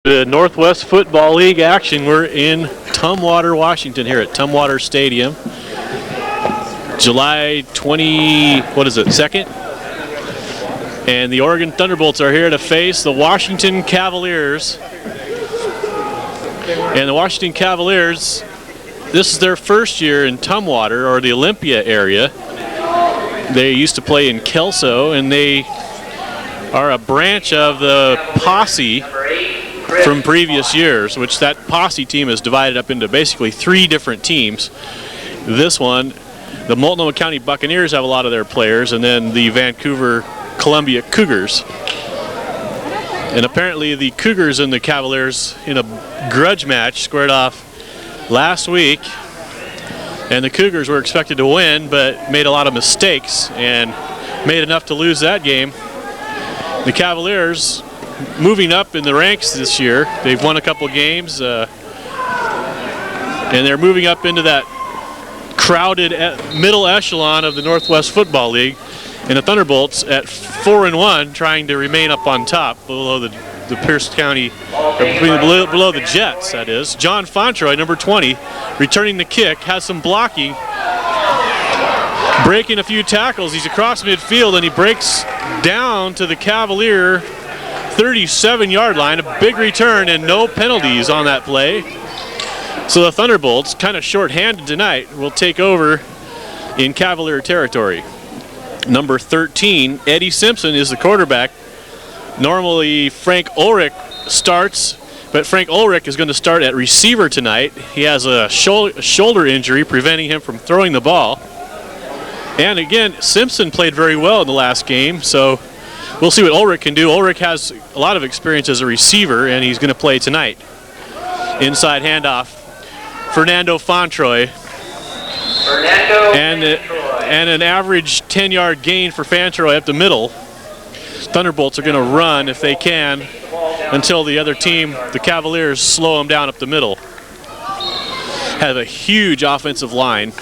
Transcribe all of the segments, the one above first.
The Northwest Football League action. We're in Tumwater, Washington here at Tumwater Stadium. July 2nd? And the Oregon Thunderbolts are here to face the Washington Calviers. And the Washington Calviers, this is their first year in Tumwater, or the Olympia area. They used to play in Kelso, and they are a branch of the Posse from previous years, which that Posse team is divided up into basically 3 different teams. This one, the Multnomah County Buccaneers have a lot of their players, and then the Vancouver Columbia Cougars. And apparently the Cougars and the Cavaliers in a grudge match squared off last week, and the Cougars were expected to win but made a lot of mistakes and made enough to lose that game. The Cavaliers moving up in the ranks this year. They've won a couple games, and they're moving up into that crowded middle echelon of the Northwest Football League. And the Thunderbolts at 4-1, trying to remain up on top below the Pierce County, below the Jets, that is. John Fontroy, number 20, returning the kick, has some blocking, breaking a few tackles. He's across midfield, and he breaks down to the Cavalier 37-yard line. A big return and no penalties on that play. So the Thunderbolts, kind of short-handed tonight, will take over in Cavalier territory. Number 13, Eddie Simpson, is the quarterback. Normally Frank Ulrich starts, but Frank Ulrich is going to start at receiver tonight. He has a shoulder injury preventing him from throwing the ball. And again, Simpson played very well in the last game, so we'll see what Ulrich can do. Ulrich has a lot of experience as a receiver, and he's going to play tonight. Inside handoff, Fernando Fontroy. And an average 10-yard gain for Fantroy up the middle. Thunderbolts are going to run if they can until the other team, the Cavaliers, slow them down up the middle. Have a huge offensive line,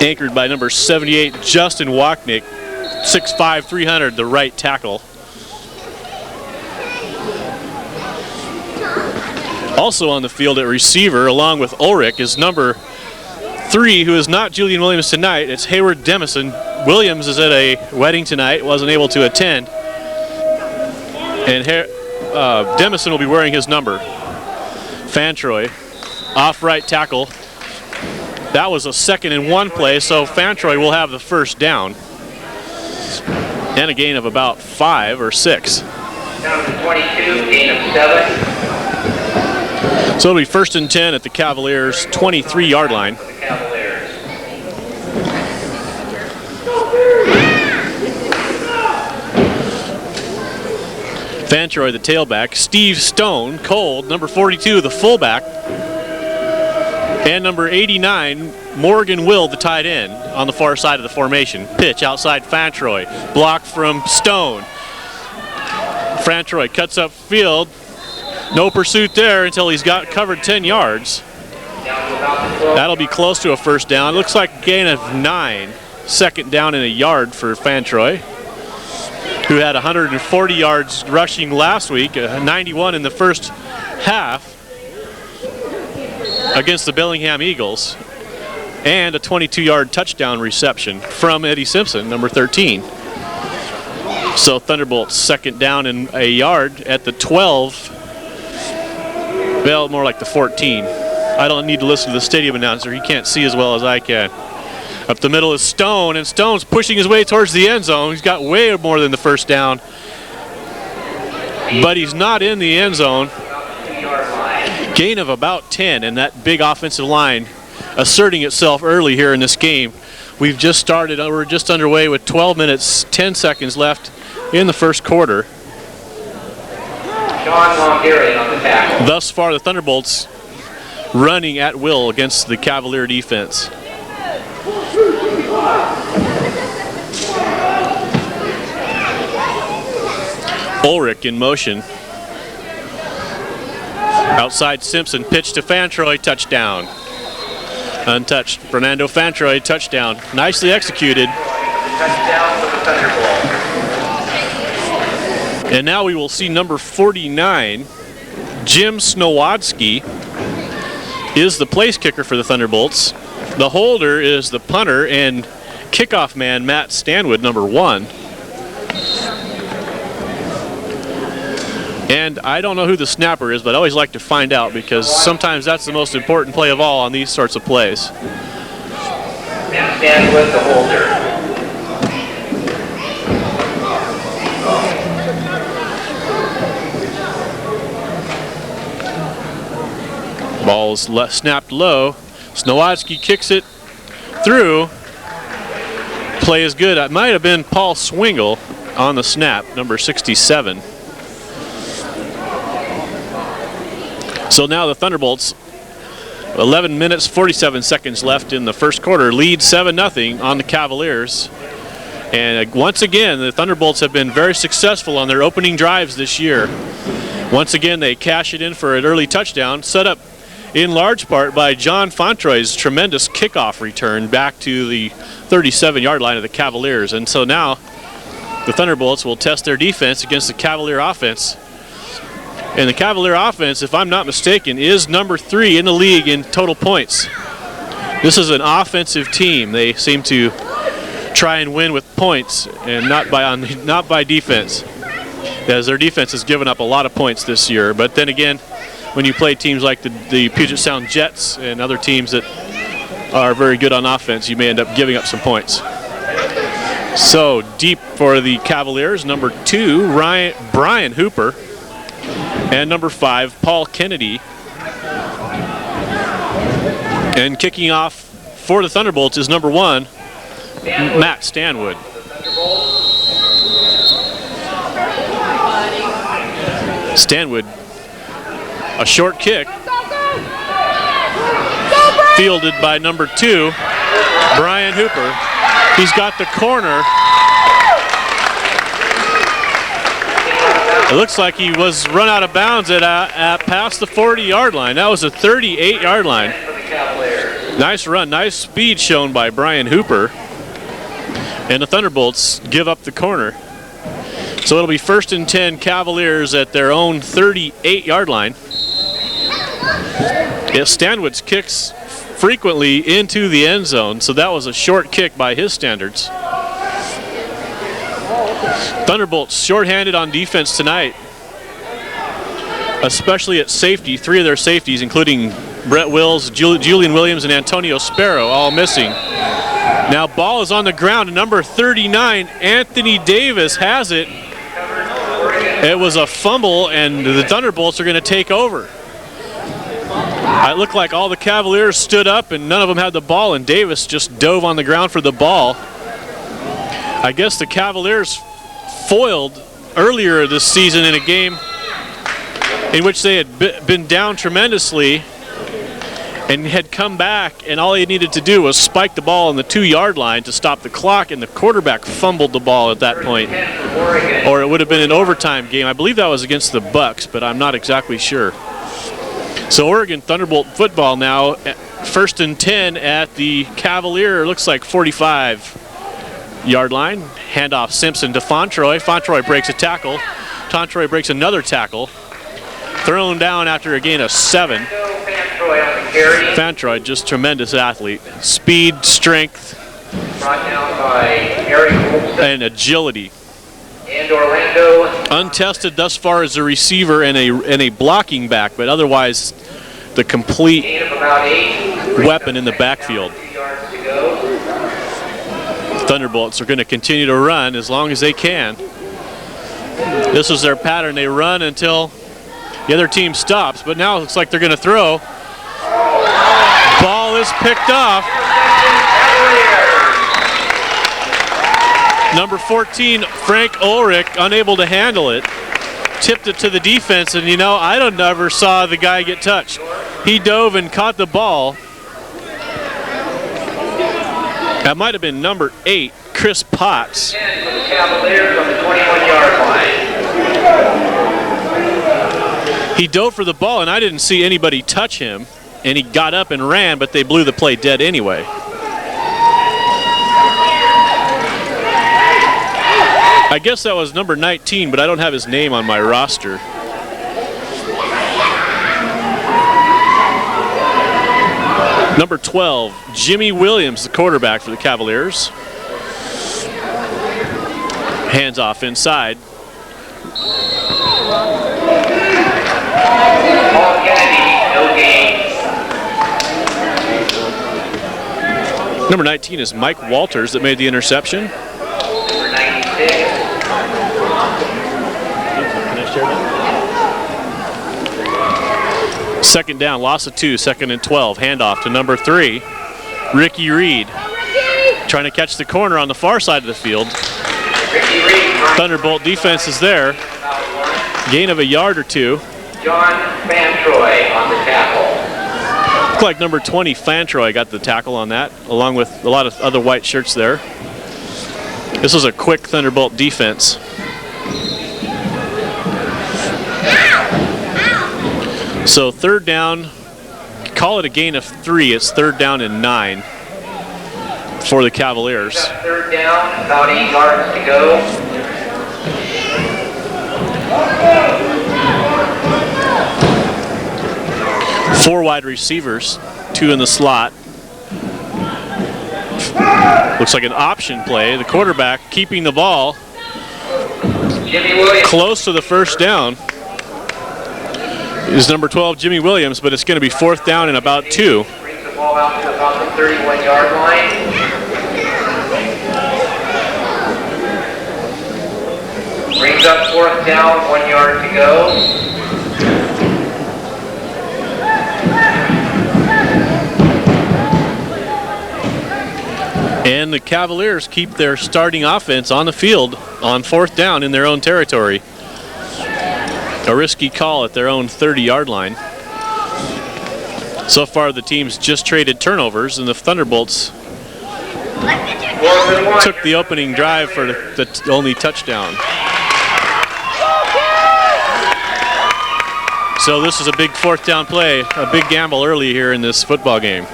anchored by number 78, Justin Wachnick, 6'5", 300, the right tackle. Also on the field at receiver, along with Ulrich, is number 3, who is not Julian Williams tonight. It's Hayward Demison. Williams is at a wedding tonight, wasn't able to attend. And Demison will be wearing his number. Fantroy, off right tackle. That was a 2nd and 1 play, so Fantroy will have the first down. And a gain of about 5 or 6. Down to 22, gain of 7. So it'll be 1st and 10 at the Cavaliers' 23-yard line. Fantroy, the tailback. Steve Stone, Cold, number 42, the fullback. And number 89, Morgan Will, the tight end, on the far side of the formation. Pitch outside Fantroy. Block from Stone. Fantroy cuts up field. No pursuit there until he's got covered 10 yards. That'll be close to a first down. It looks like a gain of 9. 2nd down and a yard for Fantroy, who had 140 yards rushing last week, 91 in the first half against the Bellingham Eagles, and a 22-yard touchdown reception from Eddie Simpson, number 13. So Thunderbolts 2nd down and a yard at the 12. Well, more like the 14. I don't need to listen to the stadium announcer. He can't see as well as I can. Up the middle is Stone, and Stone's pushing his way towards the end zone. He's got way more than the first down, but he's not in the end zone. Gain of about 10, and that big offensive line asserting itself early here in this game. We've just started, we're just underway with 12 minutes, 10 seconds left in the first quarter. Thus far, the Thunderbolts running at will against the Cavalier defense. Ulrich in motion. Outside Simpson, pitch to Fantroy, touchdown. Untouched. Fernando Fantroy, touchdown. Nicely executed. Touchdown for the Thunderbolts. And now we will see number 49, Jim Snowadsky, is the place kicker for the Thunderbolts. The holder is the punter and kickoff man, Matt Stanwood, number 1. And I don't know who the snapper is, but I always like to find out because sometimes that's the most important play of all on these sorts of plays. Matt Stanwood, the holder. Ball is snapped low. Snowadsky kicks it through. Play is good. It might have been Paul Swingle on the snap, number 67. So now the Thunderbolts, 11 minutes, 47 seconds left in the first quarter, lead 7-0 on the Calviers. And once again, the Thunderbolts have been very successful on their opening drives this year. Once again, they cash it in for an early touchdown, set up in large part by John Fontroy's tremendous kickoff return back to the 37-yard line of the Calviers. And so now the Thunderbolts will test their defense against the Cavalier offense. And the Cavalier offense, if I'm not mistaken, is number 3 in the league in total points. This is an offensive team. They seem to try and win with points and not by defense, as their defense has given up a lot of points this year. But then again, when you play teams like the Puget Sound Jets and other teams that are very good on offense, you may end up giving up some points. So deep for the Cavaliers, number 2, Brian Hooper, and number 5, Paul Kennedy. And kicking off for the Thunderbolts is number 1, Matt Stanwood. Stanwood, a short kick, fielded by number 2, Brian Hooper. He's got the corner. It looks like he was run out of bounds at past the 40-yard line. That was a 38-yard line. Nice run, nice speed shown by Brian Hooper. And the Thunderbolts give up the corner. So it'll be 1st and 10 Cavaliers at their own 38-yard line. Stanwood's kicks frequently into the end zone, so that was a short kick by his standards. Thunderbolts shorthanded on defense tonight, especially at safety. 3 of their safeties, including Brett Wills, Julian Williams, and Antonio Sparrow, all missing. Now ball is on the ground, and number 39, Anthony Davis, has it. It was a fumble, and the Thunderbolts are going to take over. It looked like all the Cavaliers stood up, and none of them had the ball, and Davis just dove on the ground for the ball. I guess the Cavaliers foiled earlier this season in a game in which they had been down tremendously and had come back, and all he needed to do was spike the ball on the 2-yard line to stop the clock, and the quarterback fumbled the ball at that point. Or it would have been an overtime game. I believe that was against the Bucks, but I'm not exactly sure. So Oregon Thunderbolt football now, 1st and 10 at the Cavalier, looks like 45-yard line. Handoff Simpson to Fontroy. Fontroy breaks a tackle. Fontroy breaks another tackle. Thrown down after a gain of 7. Fontroy, just tremendous athlete. Speed, strength, Brought down by Eric Olson and agility. and Orlando. Untested thus far as a receiver and a blocking back, but otherwise the complete Gain of about 8. weapon in the backfield. 2 yards to go. Thunderbolts are going to continue to run as long as they can. This is their pattern. They run until the other team stops, but now it looks like they're going to throw. Ball is picked off. Number 14, Frank Ulrich, unable to handle it. Tipped it to the defense, and I never saw the guy get touched. He dove and caught the ball. That might have been number 8, Chris Potts. 10 for the Cavaliers on the 21-yard line. He dove for the ball, and I didn't see anybody touch him. And he got up and ran, but they blew the play dead anyway. I guess that was number 19, but I don't have his name on my roster. Number 12, Jimmy Williams, the quarterback for the Cavaliers. Hands off inside. Paul Kennedy, no gain. Number 19 is Mike Walters that made the interception. Number 96. Second down, loss of 2, second and 12. Handoff to number 3, Ricky Reed. Trying to catch the corner on the far side of the field. Ricky Reed. Thunderbolt defense is there. Gain of a yard or 2. John Fantroy on the tackle. Looked like number 20, Fantroy, got the tackle on that, along with a lot of other white shirts there. This was a quick Thunderbolt defense. So third down, call it a gain of 3. It's third down and 9 for the Cavaliers. Third down, about 8 yards to go. Four wide receivers, 2 in the slot. Looks like an option play. The quarterback keeping the ball Jimmy Williams. close to the first down is number 12, Jimmy Williams, but it's going to be fourth down and about 2. Brings the ball out to about the 31-yard line. Brings up fourth down, 1 yard to go. And the Cavaliers keep their starting offense on the field on fourth down in their own territory. A risky call at their own 30-yard line. So far the team's just traded turnovers, and the Thunderbolts took the opening drive for the only touchdown. So this is a big fourth down play, a big gamble early here in this football game.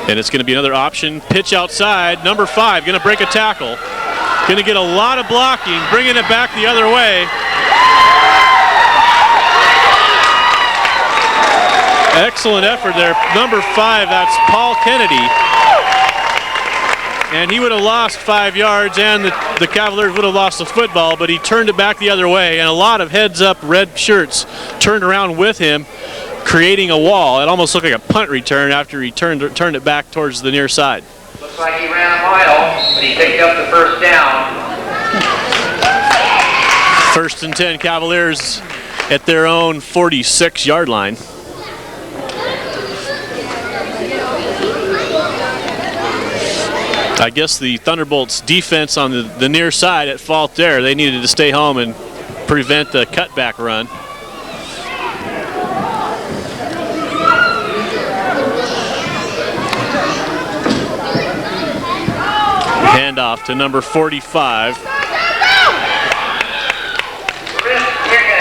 And it's going to be another option. Pitch outside. Number 5 going to break a tackle. Going to get a lot of blocking, bringing it back the other way. Excellent effort there. Number 5, that's Paul Kennedy. And he would have lost 5 yards, and the Cavaliers would have lost the football, but he turned it back the other way, and a lot of heads-up red shirts turned around with him, creating a wall. It almost looked like a punt return after he turned it back towards the near side. Looks like he ran a mile, but he picked up the first down. First and 10, Cavaliers at their own 46-yard line. I guess the Thunderbolts defense on the near side at fault there. They needed to stay home and prevent the cutback run. Handoff to number 45.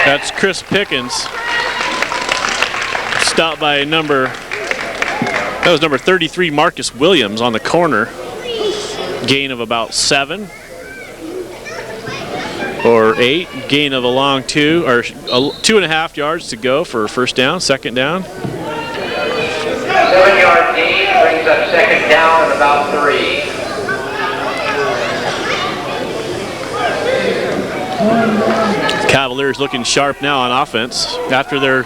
That's Chris Pickens. Stopped by number 33, Marcus Williams on the corner. Gain of about 7 or 8. Gain of a long 2 or 2.5 yards to go for first down, second down. 7-yard gain brings up second down and about 3. Cavaliers looking sharp now on offense after their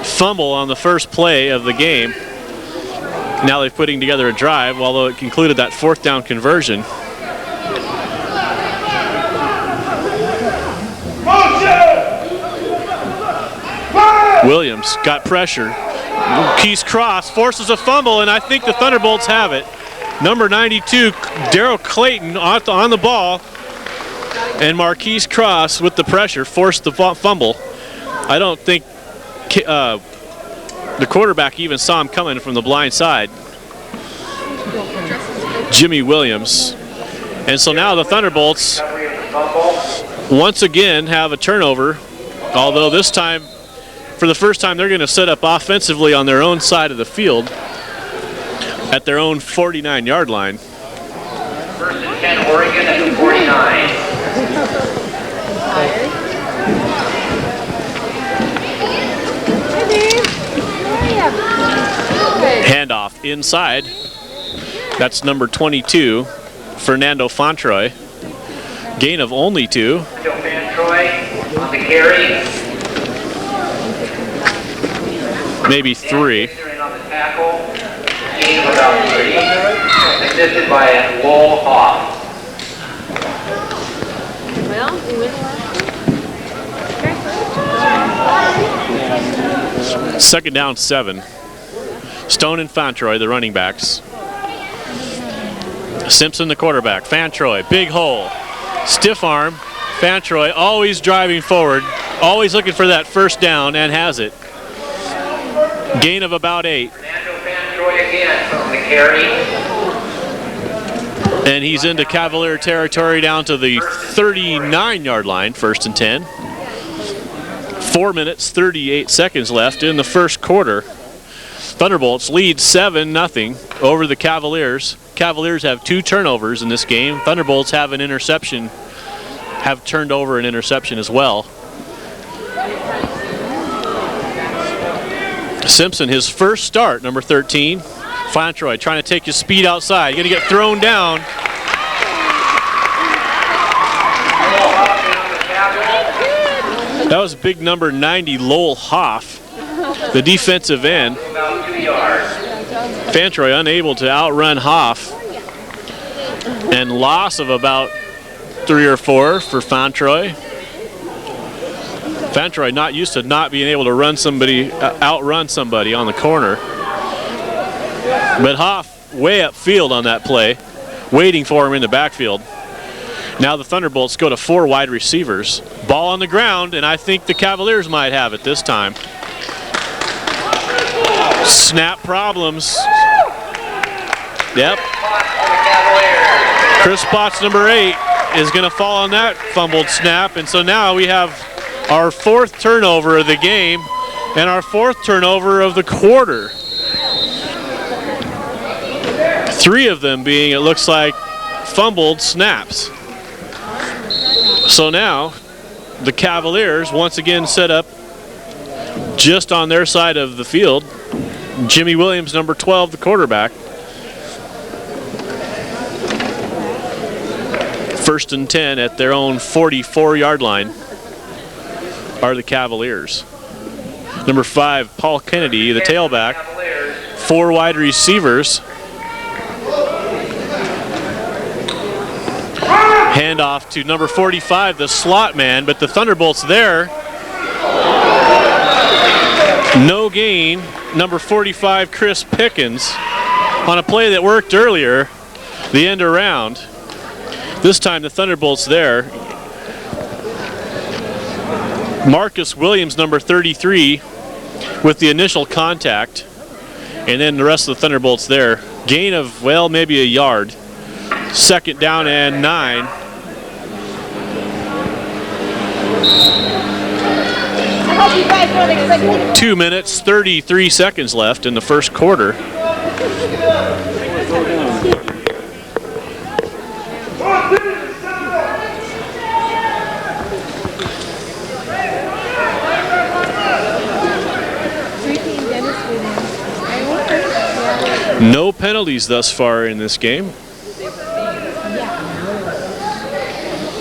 fumble on the first play of the game. Now they're putting together a drive, although it concluded that fourth down conversion. Williams got pressure. Keys cross, forces a fumble, and I think the Thunderbolts have it. Number 92, Darryl Clayton on the ball. And Marquise Cross with the pressure forced the fumble. I don't think the quarterback even saw him coming from the blind side. Jimmy Williams. And so now the Thunderbolts once again have a turnover, although this time, for the first time, they're going to set up offensively on their own side of the field at their own 49-yard line. First and 10 Oregon at the 49. Handoff inside. That's number 22, Fernando Fontroy. Gain of only 2. Fontroy on the carry. Maybe 3. On the tackle. Gain of about 3. Assisted by a Lowell Hoff. Second down 7. Stone and Fontroy, the running backs. Simpson, the quarterback. Fontroy, big hole. Stiff arm. Fontroy always driving forward, always looking for that first down, and has it. Gain of about 8. Fernando Fontroy again from the carry. And he's into Cavalier territory down to the 39-yard line, 1st and 10. 4 minutes, 38 seconds left in the first quarter. Thunderbolts lead 7-0 over the Cavaliers. Cavaliers have 2 turnovers in this game. Thunderbolts have an interception, have turned over an interception as well. Simpson, his first start, number 13. Fontroy trying to take his speed outside. Going to get thrown down. That was big number 90, Lowell Hoff, the defensive end. About 2 yards. Fontroy unable to outrun Hoff. And loss of about 3 or 4 for Fontroy. Fontroy not used to not being able to outrun somebody on the corner. But Hoff way upfield on that play, waiting for him in the backfield. Now the Thunderbolts go to 4 wide receivers. Ball on the ground, and I think the Cavaliers might have it this time. Snap problems. Yep. Chris Potts, number 8, is going to fall on that fumbled snap, and so now we have our 4th turnover of the game and our 4th turnover of the quarter. 3 of them being, it looks like, fumbled snaps. So now the Cavaliers once again set up just on their side of the field. Jimmy Williams, number 12, the quarterback. 1st and 10 at their own 44-yard line are the Cavaliers. Number 5, Paul Kennedy, the tailback. 4 wide receivers. Handoff to number 45, the slot man, but the Thunderbolts there. No gain, number 45, Chris Pickens, on a play that worked earlier, the end around. This time the Thunderbolts there. Marcus Williams, number 33, with the initial contact, and then the rest of the Thunderbolts there. Gain of, well, maybe a yard. 2nd down and 9. 2 minutes, 33 seconds left in the first quarter. No penalties thus far in this game.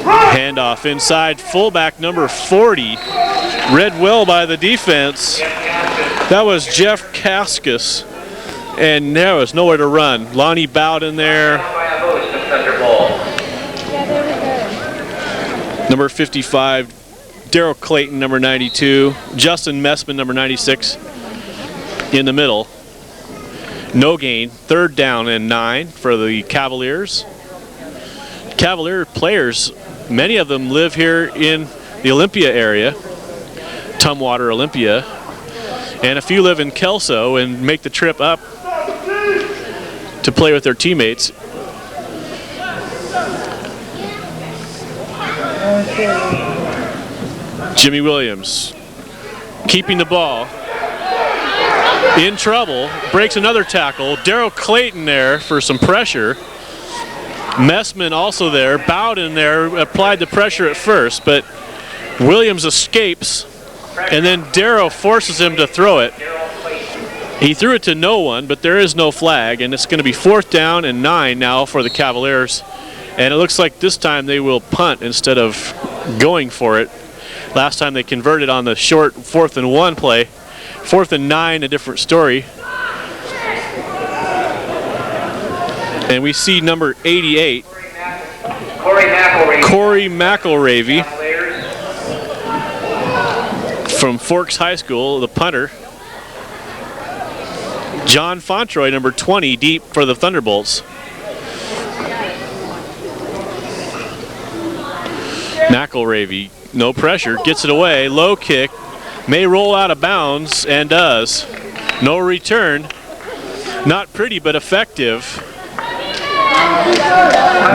Handoff inside, fullback number 40. Read well by the defense. That was Jeff Cascus. And there was nowhere to run. Lonnie Bowden there. Number 55, Daryl Clayton, number 92. Justin Messman, number 96, in the middle. No gain. 3rd down and 9 for the Cavaliers. Cavalier players, many of them live here in the Olympia area, Tumwater, Olympia, and a few live in Kelso and make the trip up to play with their teammates. Jimmy Williams keeping the ball. In trouble, breaks another tackle. Daryl Clayton there for some pressure. Messman also there. Bowden there applied the pressure at first, but Williams escapes, and then Darrow forces him to throw it. He threw it to no one, but there is no flag, and it's going to be 4th down and 9 now for the Cavaliers. And it looks like this time they will punt instead of going for it. Last time they converted on the short 4th and 1 play. 4th and 9, a different story. And we see number 88, Corey McElravy from Forks High School, the punter. John Fontroy, number 20, deep for the Thunderbolts. McElravy, no pressure, gets it away, low kick, may roll out of bounds, and does. No return. Not pretty, but effective.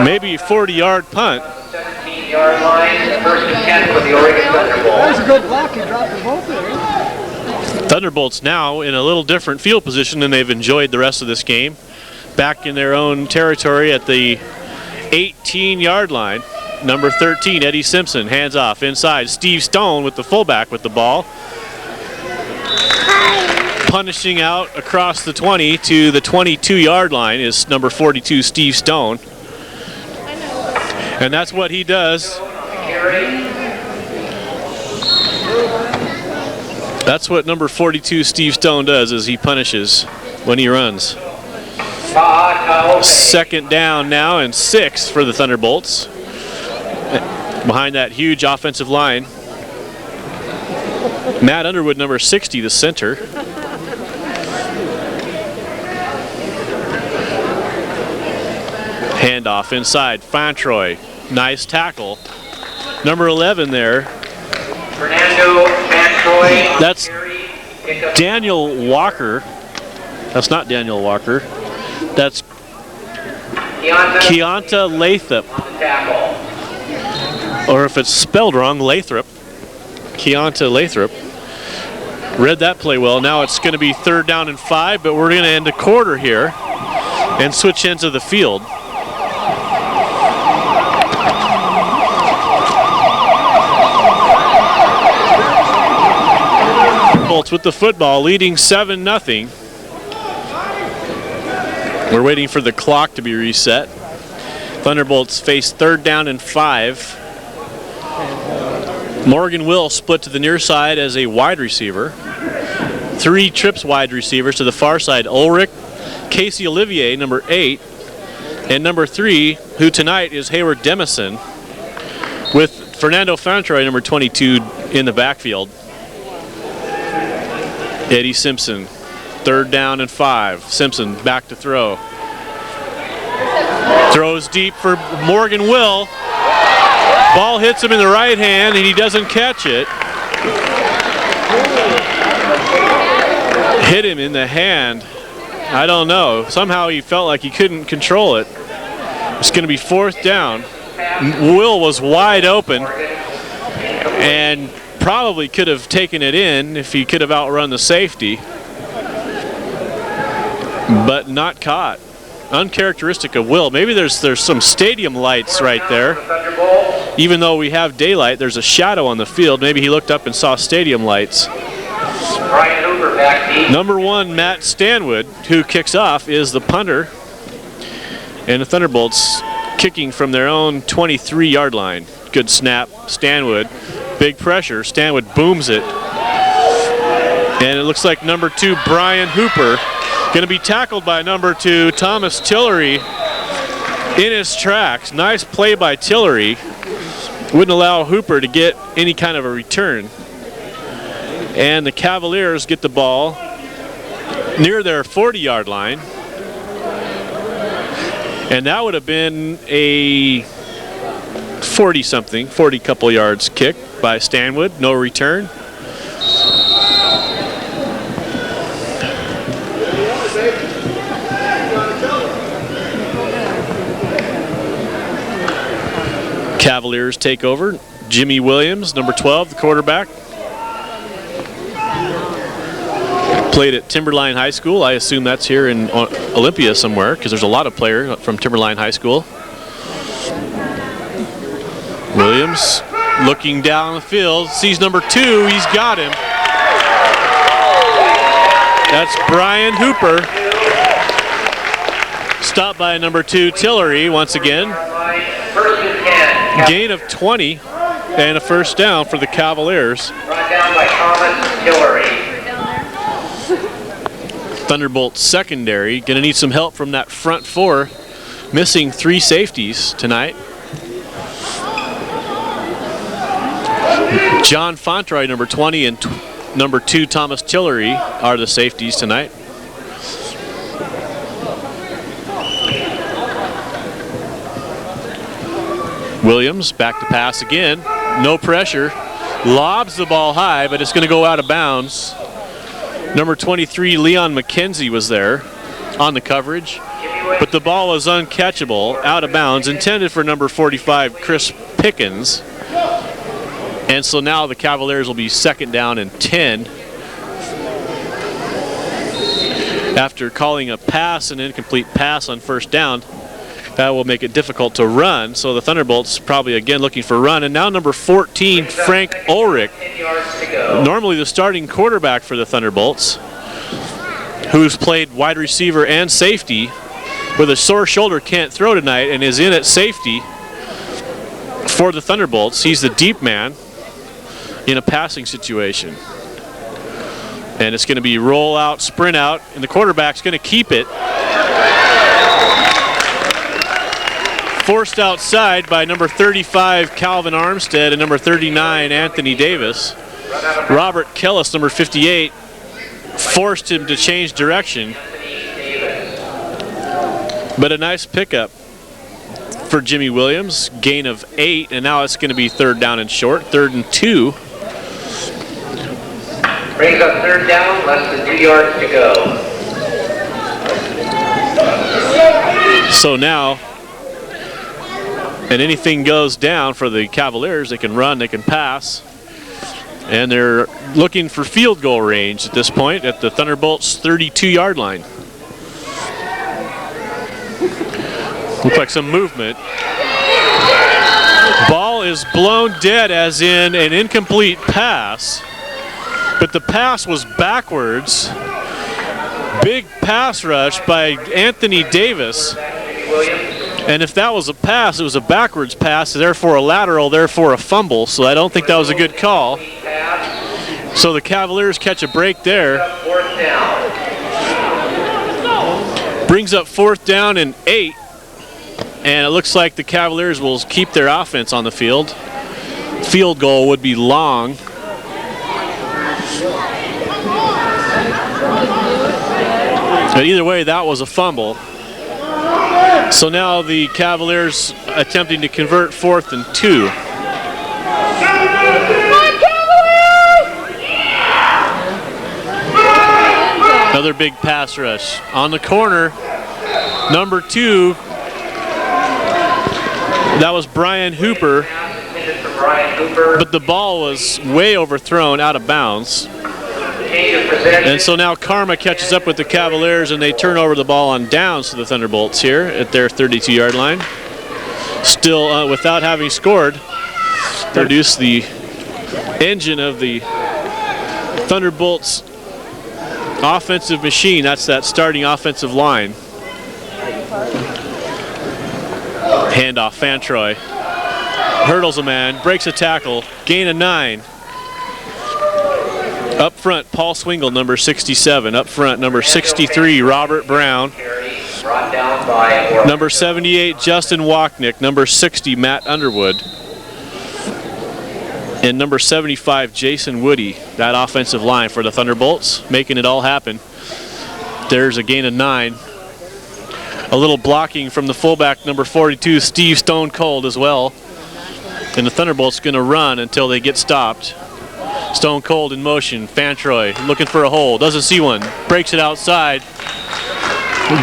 Maybe 40-yard punt. 17-yard line, first and 10 for the Oregon Thunderbolts. That was a good block. He dropped them both there. Thunderbolts now in a little different field position than they've enjoyed the rest of this game. Back in their own territory at the 18-yard line. Number 13, Eddie Simpson, hands off inside. Steve Stone with the fullback with the ball. Punishing out across the 20 to the 22-yard line is number 42, Steve Stone. And that's what he does. That's what number 42, Steve Stone, does, is he punishes when he runs. 2nd down now and 6 for the Thunderbolts. Behind that huge offensive line. Matt Underwood, number 60, the center. Handoff inside, Fontroy. Nice tackle. Number 11 there. Fernando Fontroy. That's Daniel Walker. That's not Daniel Walker. That's Keonta Lathrop. Or if it's spelled wrong, Lathrop. Keonta Lathrop. Read that play well. Now it's going to be 3rd down and 5, but we're going to end a quarter here and switch ends of the field. Bolts with the football, leading 7-0. We're waiting for the clock to be reset. Thunderbolts face 3rd down and 5. Morgan Will split to the near side as a wide receiver. 3 trips wide receivers to the far side. Ulrich, Casey Olivier, number 8, and number 3, who tonight is Hayward Demison, with Fernando Fontroy, number 22, in the backfield. Eddie Simpson, 3rd down and 5. Simpson back to throw. Throws deep for Morgan Will. Ball hits him in the right hand and he doesn't catch it. Hit him in the hand. I don't know. Somehow he felt like he couldn't control it. It's going to be 4th down. Will was wide open and probably could have taken it in if he could have outrun the safety, but not caught. Uncharacteristic of Will. Maybe there's some stadium lights right there. Even though we have daylight, there's a shadow on the field. Maybe he looked up and saw stadium lights. Number 1, Matt Stanwood, who kicks off, is the punter. And the Thunderbolts kicking from their own 23-yard line. Good snap, Stanwood. Big pressure, Stanwood booms it. And it looks like number 2, Brian Hooper, going to be tackled by number 2, Thomas Tillery, in his tracks. Nice play by Tillery. Wouldn't allow Hooper to get any kind of a return. And the Cavaliers get the ball near their 40-yard line. And that would have been a 40-something, 40 couple yards kick by Stanwood. No return. Cavaliers take over. Jimmy Williams, number 12, the quarterback. Played at Timberline High School. I assume that's here in Olympia somewhere because there's a lot of players from Timberline High School. Williams looking down the field, sees number 2, he's got him. That's Brian Hooper. Stopped by number 2, Tillery, once again. Gain of 20 and a first down for the Cavaliers. Brought down by Thomas Tillery. Thunderbolts secondary going to need some help from that front 4, missing 3 safeties tonight. John Fontroy, number 20, and number 2, Thomas Tillery, are the safeties tonight. Williams back to pass again. No pressure. Lobs the ball high, but it's going to go out of bounds. Number 23, Leon McKenzie, was there on the coverage, but the ball was uncatchable, out of bounds, intended for number 45, Chris Pickens. And so now the Cavaliers will be 2nd down and 10. After calling a pass, an incomplete pass on first down, that will make it difficult to run. So the Thunderbolts probably again looking for run. And now number 14, Frank Ulrich, normally the starting quarterback for the Thunderbolts, who's played wide receiver and safety, with a sore shoulder, can't throw tonight, and is in at safety for the Thunderbolts. He's the deep man in a passing situation. And it's going to be roll out, sprint out, and the quarterback's going to keep it. Forced outside by number 35, Calvin Armstead, and number 39, Anthony Davis. Robert Kellis, number 58, forced him to change direction. But a nice pickup for Jimmy Williams. Gain of 8, and now it's going to be 3rd down and short, 3rd and 2. Brings up 3rd down, less than 2 yards to go. So now, and anything goes down for the Cavaliers. They can run, they can pass. And they're looking for field goal range at this point at the Thunderbolts' 32-yard line. Looks like some movement. Ball is blown dead, as in an incomplete pass. But the pass was backwards. Big pass rush by Anthony Davis. And if that was a pass, it was a backwards pass, therefore a lateral, therefore a fumble. So I don't think that was a good call. So the Cavaliers catch a break there. Brings up 4th down and 8. And it looks like the Cavaliers will keep their offense on the field. Field goal would be long. But either way, that was a fumble. So now the Cavaliers attempting to convert 4th and 2. Another big pass rush. On the corner, number 2, that was Brian Hooper. But the ball was way overthrown, out of bounds. And so now Karma catches up with the Cavaliers, and they turn over the ball on downs to the Thunderbolts here at their 32-yard line. Still without having scored. Produce the engine of the Thunderbolts offensive machine. That's that starting offensive line. Handoff, Fantroy. Hurdles a man, breaks a tackle, gain of 9. Up front, Paul Swingle, number 67. Up front, number 63, Robert Brown. Number 78, Justin Wachnick. Number 60, Matt Underwood. And number 75, Jason Woody. That offensive line for the Thunderbolts, making it all happen. There's a gain of 9. A little blocking from the fullback, number 42, Steve Stone Cold, as well. And the Thunderbolts going to run until they get stopped. Stone Cold in motion. Fantroy looking for a hole. Doesn't see one. Breaks it outside.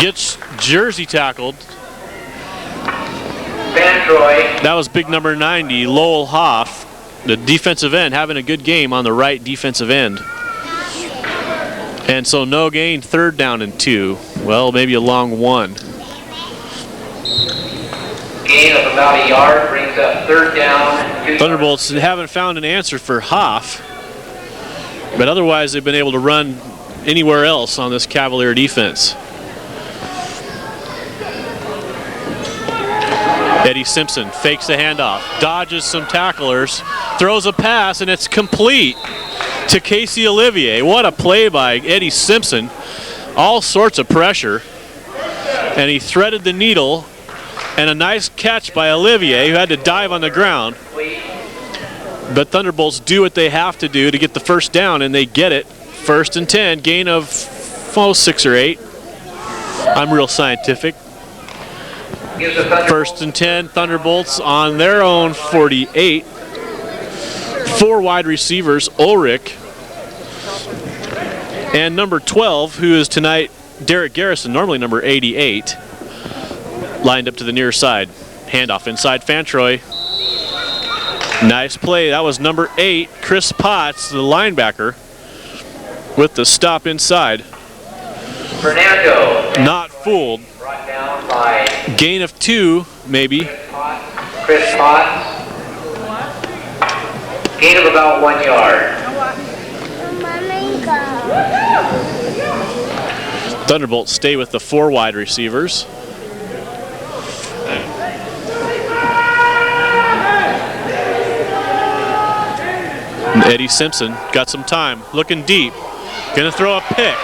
Gets jersey tackled. Fantroy. That was big number 90, Lowell Hoff, the defensive end, having a good game on the right defensive end. And so no gain, 3rd down and 2. Well, maybe a long 1. Gain of about a yard brings up third down. 2 Thunderbolts haven't found an answer for Hoff, but otherwise they've been able to run anywhere else on this Cavalier defense. Eddie Simpson fakes the handoff, dodges some tacklers, throws a pass, and it's complete to Casey Olivier. What a play by Eddie Simpson. All sorts of pressure, and he threaded the needle, and a nice catch by Olivier, who had to dive on the ground. But Thunderbolts do what they have to do to get the first down, and they get it. 1st and 10, gain of 6 or 8. I'm real scientific. 1st and 10, Thunderbolts on their own 48. 4 wide receivers, Ulrich and number 12, who is tonight Derek Garrison, normally number 88, lined up to the near side. Handoff inside Fantroy. Nice play. That was number 8, Chris Potts, the linebacker, with the stop inside. Fernando. Not fooled. Brought down by Gain of 2, maybe. Chris Potts. Gain of about 1 yard. Thunderbolts stay with the 4 wide receivers. And Eddie Simpson got some time, looking deep, gonna throw a pick.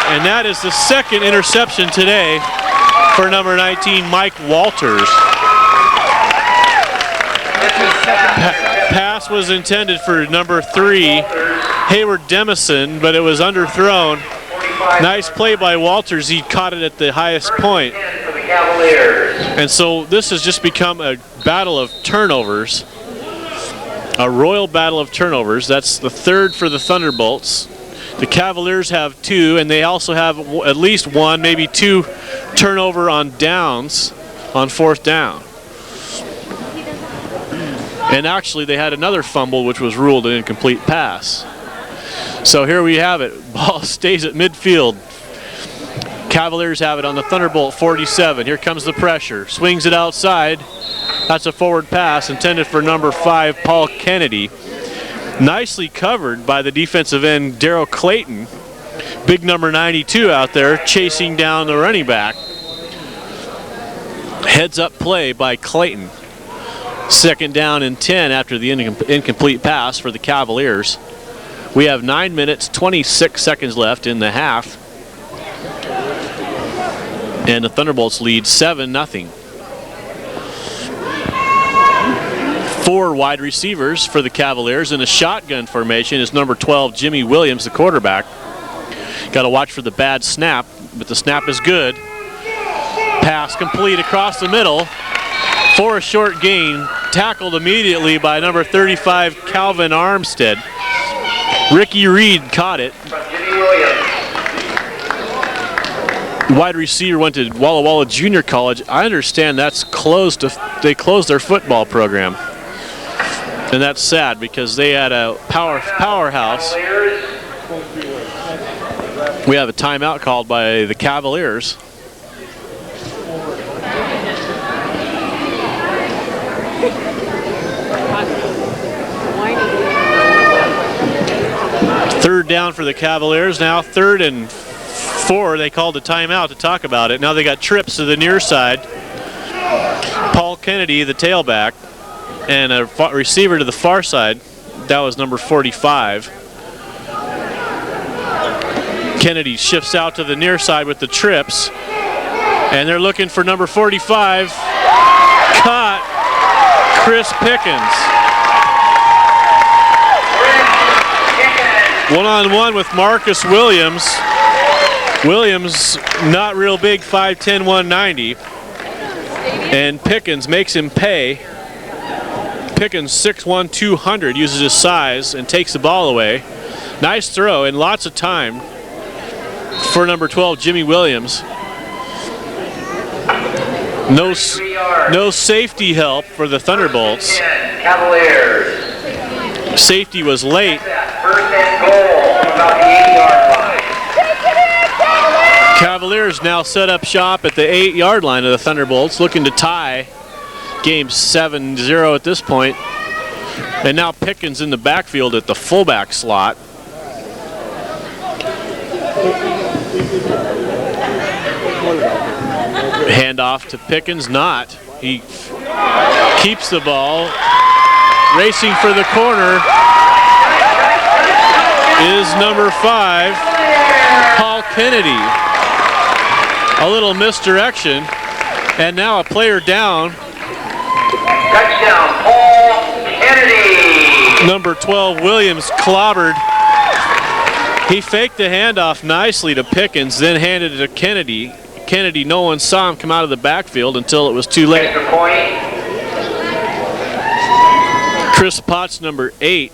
And that is the 2nd interception today for number 19, Mike Walters. Pass was intended for number 3, Hayward Demison, but it was underthrown. Nice play by Walters. He caught it at the highest point. And so this has just become a battle of turnovers, a royal battle of turnovers. That's the 3rd for the Thunderbolts. The Cavaliers have 2, and they also have at least 1, maybe 2 turnover on downs on 4th down. And actually they had another fumble which was ruled an incomplete pass. So here we have it. Ball stays at midfield. Cavaliers have it on the Thunderbolt 47. Here comes the pressure. Swings it outside. That's a forward pass intended for number 5, Paul Kennedy. Nicely covered by the defensive end, Darryl Clayton. Big number 92 out there chasing down the running back. Heads up play by Clayton. 2nd down and 10 after the incomplete pass for the Cavaliers. We have 9 minutes, 26 seconds left in the half. And the Thunderbolts lead 7-0. 4 wide receivers for the Cavaliers. In a shotgun formation is number 12, Jimmy Williams, the quarterback. Got to watch for the bad snap, but the snap is good. Pass complete across the middle for a short gain. Tackled immediately by number 35, Calvin Armstead. Ricky Reed caught it. Wide receiver went to Walla Walla Junior College. I understand that's closed. They closed their football program. And that's sad because they had a powerhouse. We have a timeout called by the Cavaliers. Third down for the Cavaliers now. 3rd and 4. They called a timeout to talk about it. Now they got trips to the near side. Paul Kennedy, the tailback, and a receiver to the far side. That was number 45. Kennedy shifts out to the near side with the trips. And they're looking for number 45. Caught Chris Pickens. One-on-one with Marcus Williams. Williams, not real big, 5'10", 190. And Pickens makes him pay. Pickens, 6'1", 200, uses his size and takes the ball away. Nice throw and lots of time for number 12, Jimmy Williams. No safety help for the Thunderbolts. Cavaliers. Safety was late. First and goal, about the 8-yard line. Cavaliers now set up shop at the 8-yard line of the Thunderbolts, looking to tie game 7-0 at this point. And now Pickens in the backfield at the fullback slot. Handoff to Pickens, not. He keeps the ball. Racing for the corner is number 5, Paul Kennedy. A little misdirection, and now a player down. Touchdown, Paul Kennedy. Number 12, Williams, clobbered. He faked the handoff nicely to Pickens, then handed it to Kennedy. Kennedy, no one saw him come out of the backfield until it was too late. Extra point. Chris Potts, number 8,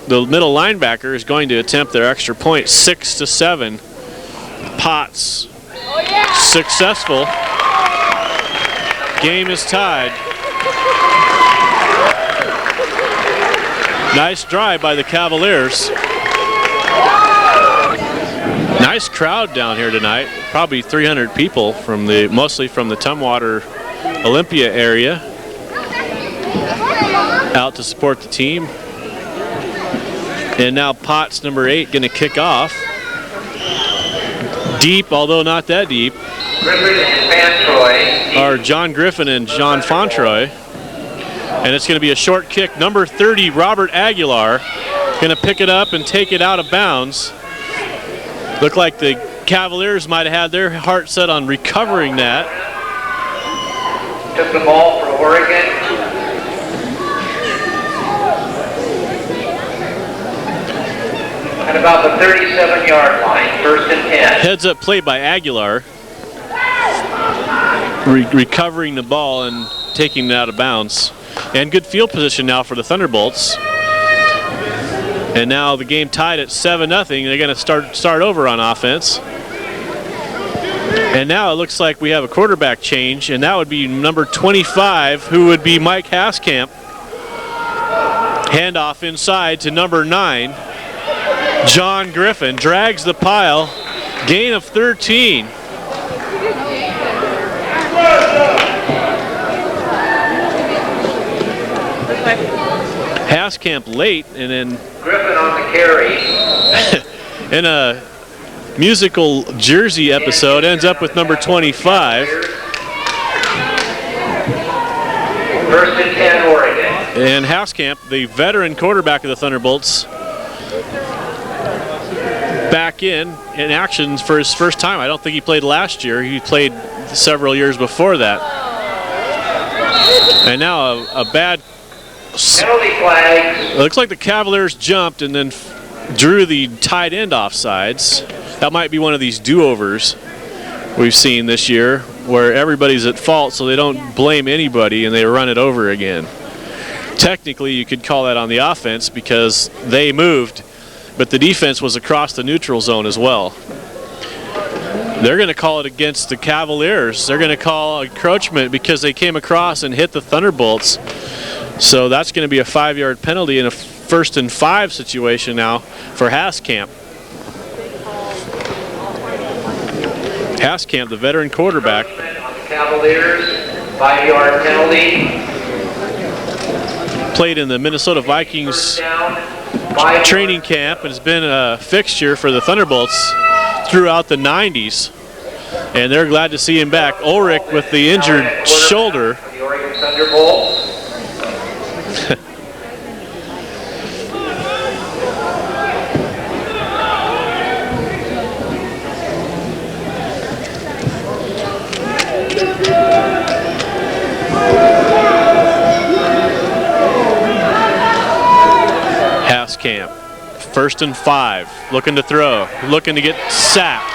the middle linebacker, is going to attempt their extra point, 6-7. Potts, successful. Game is tied. Nice drive by the Cavaliers. Nice crowd down here tonight. Probably 300 people from mostly from the Tumwater Olympia area, out to support the team. And now Potts, number 8, going to kick off. Deep, although not that deep, are John Griffin and John Fontroy. And it's going to be a short kick. Number 30, Robert Aguilar, going to pick it up and take it out of bounds. Looked like the Cavaliers might have had their heart set on recovering that. Took the ball for Oregon. At about the 37-yard line, 1st and 10. Heads up play by Aguilar. Recovering the ball and taking it out of bounds. And good field position now for the Thunderbolts. And now the game tied at 7-0. They're going to start over on offense. And now it looks like we have a quarterback change, and that would be number 25, who would be Mike Haskamp. Handoff inside to number 9. John Griffin drags the pile. Gain of 13. Haskamp late, and then Griffin on the carry. in a musical Jersey episode, ends up with number 25. 1st and 10, Oregon. And Haskamp, the veteran quarterback of the Thunderbolts, back in action for his first time. I don't think he played last year. He played several years before that. And now a bad penalty flags. It looks like the Cavaliers jumped and then drew the tight end offsides. That might be one of these do-overs we've seen this year, where everybody's at fault so they don't blame anybody and they run it over again. Technically, you could call that on the offense because they moved, but the defense was across the neutral zone as well. They're going to call it against the Cavaliers. They're going to call encroachment because they came across and hit the Thunderbolts. So that's going to be a 5-yard penalty in a 1st and 5 situation now for Haskamp. Haskamp, the veteran quarterback. On the Cavaliers, 5-yard penalty. Played in the Minnesota Vikings training camp and has been a fixture for the Thunderbolts throughout the 90s. And they're glad to see him back. Ulrich with the injured shoulder. The Oregon Thunderbolts. Haskamp, 1st and 5, looking to throw, looking to get sacked.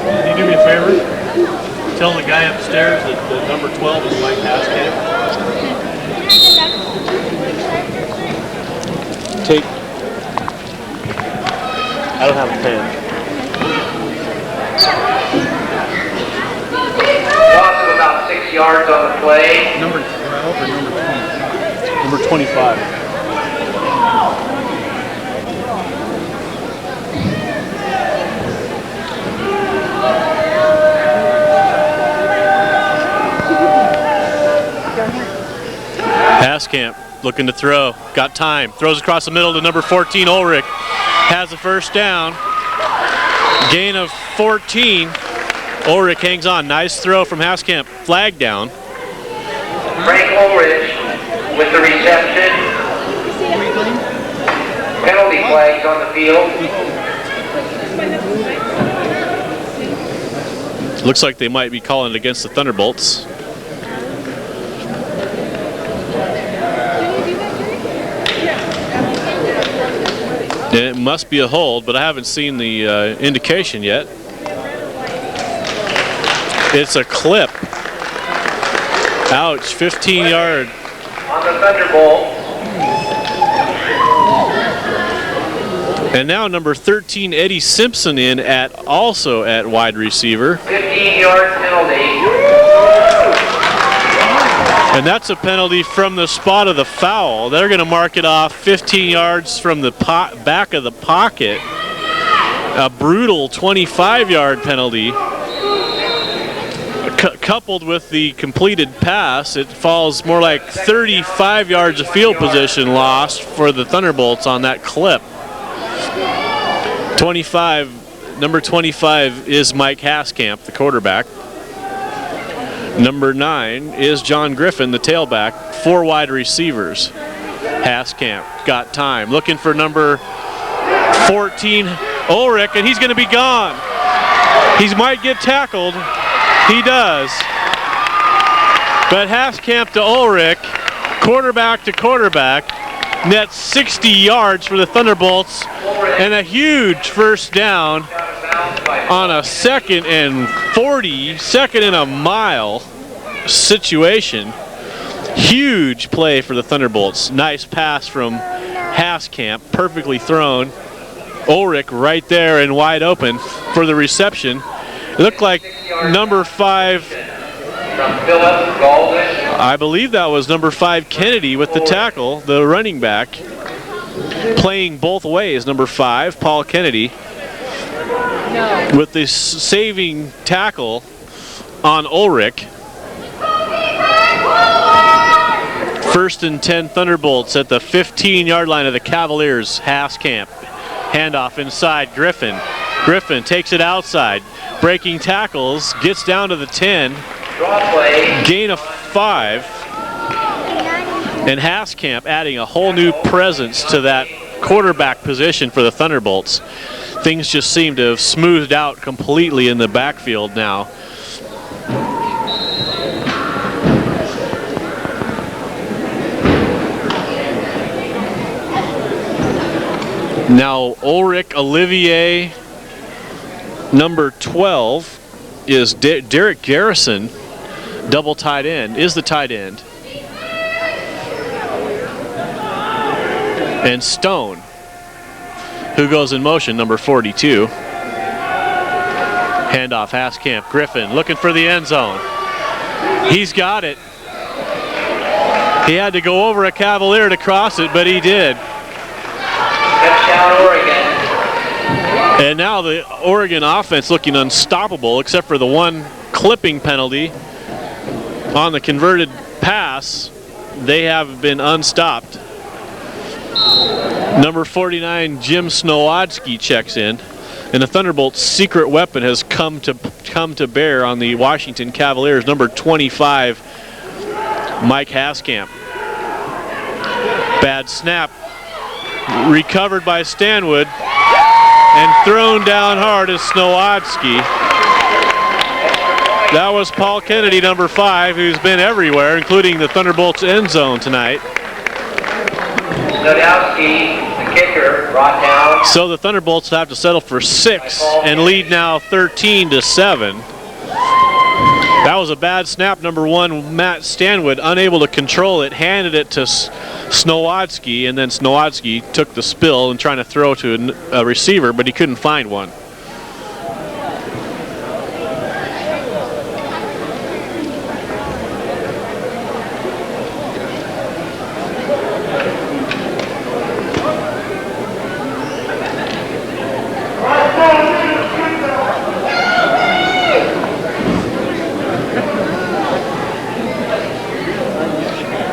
Can you do me a favor? Tell the guy upstairs that the number 12 is Mike Haskamp. Take. I don't have a pen. Loss of about 6 yards on the play. Number 12 or number 20? Number 25. Haskamp looking to throw. Got time. Throws across the middle to number 14, Ulrich. Has a first down. Gain of 14. Ulrich hangs on. Nice throw from Haskamp. Flag down. Frank Ulrich with the reception. Penalty flags on the field. Looks like they might be calling it against the Thunderbolts. It must be a hold, but I haven't seen the indication yet. It's a clip. Ouch, 15-yard. On the Thunderbolt. And now number 13, Eddie Simpson in also at wide receiver. 15-yard penalty. And that's a penalty from the spot of the foul. They're going to mark it off 15 yards from the back of the pocket. A brutal 25-yard penalty. Coupled with the completed pass, it falls more like 35 yards of field position lost for the Thunderbolts on that clip. Number 25 is Mike Haskamp, the quarterback. Number 9 is John Griffin, the tailback. 4 wide receivers. Haskamp got time. Looking for number 14, Ulrich, and he's going to be gone. He might get tackled. He does. But Haskamp to Ulrich, quarterback to quarterback, nets 60 yards for the Thunderbolts, and a huge first down on a 2nd and 40, 2nd and a mile situation. Huge play for the Thunderbolts. Nice pass from Haskamp, perfectly thrown. Ulrich right there and wide open for the reception. It looked like number 5, I believe that was number 5, Kennedy with the tackle, the running back. Playing both ways, number 5, Paul Kennedy, with the saving tackle on Ulrich. 1st and 10 Thunderbolts at the 15-yard line of the Calviers. Haskamp. Handoff inside, Griffin. Griffin takes it outside. Breaking tackles, gets down to the 10. Gain of 5. And Haskamp adding a whole new presence to that quarterback position for the Thunderbolts. Things just seem to have smoothed out completely in the backfield now. Now Ulrich Olivier, number 12, is Derek Garrison, double tight end, is the tight end. And Stone, who goes in motion, number 42. Handoff, Haskamp, Griffin looking for the end zone. He's got it. He had to go over a Cavalier to cross it, but he did. Touchdown, Oregon. And now the Oregon offense looking unstoppable, except for the one clipping penalty on the converted pass. They have been unstopped. Number 49, Jim Snowadsky checks in, and the Thunderbolts' secret weapon has come to bear on the Washington Cavaliers. Number 25, Mike Haskamp. Bad snap, recovered by Stanwood, and thrown down hard is Snowadsky. That was Paul Kennedy, number 5, who's been everywhere, including the Thunderbolts' end zone tonight. Snowadsky, the kicker, brought down. So the Thunderbolts have to settle for 6 and lead now 13-7. That was a bad snap. Number 1, Matt Stanwood, unable to control it, handed it to Snowadsky, and then Snowadsky took the spill and trying to throw to a receiver, but he couldn't find one.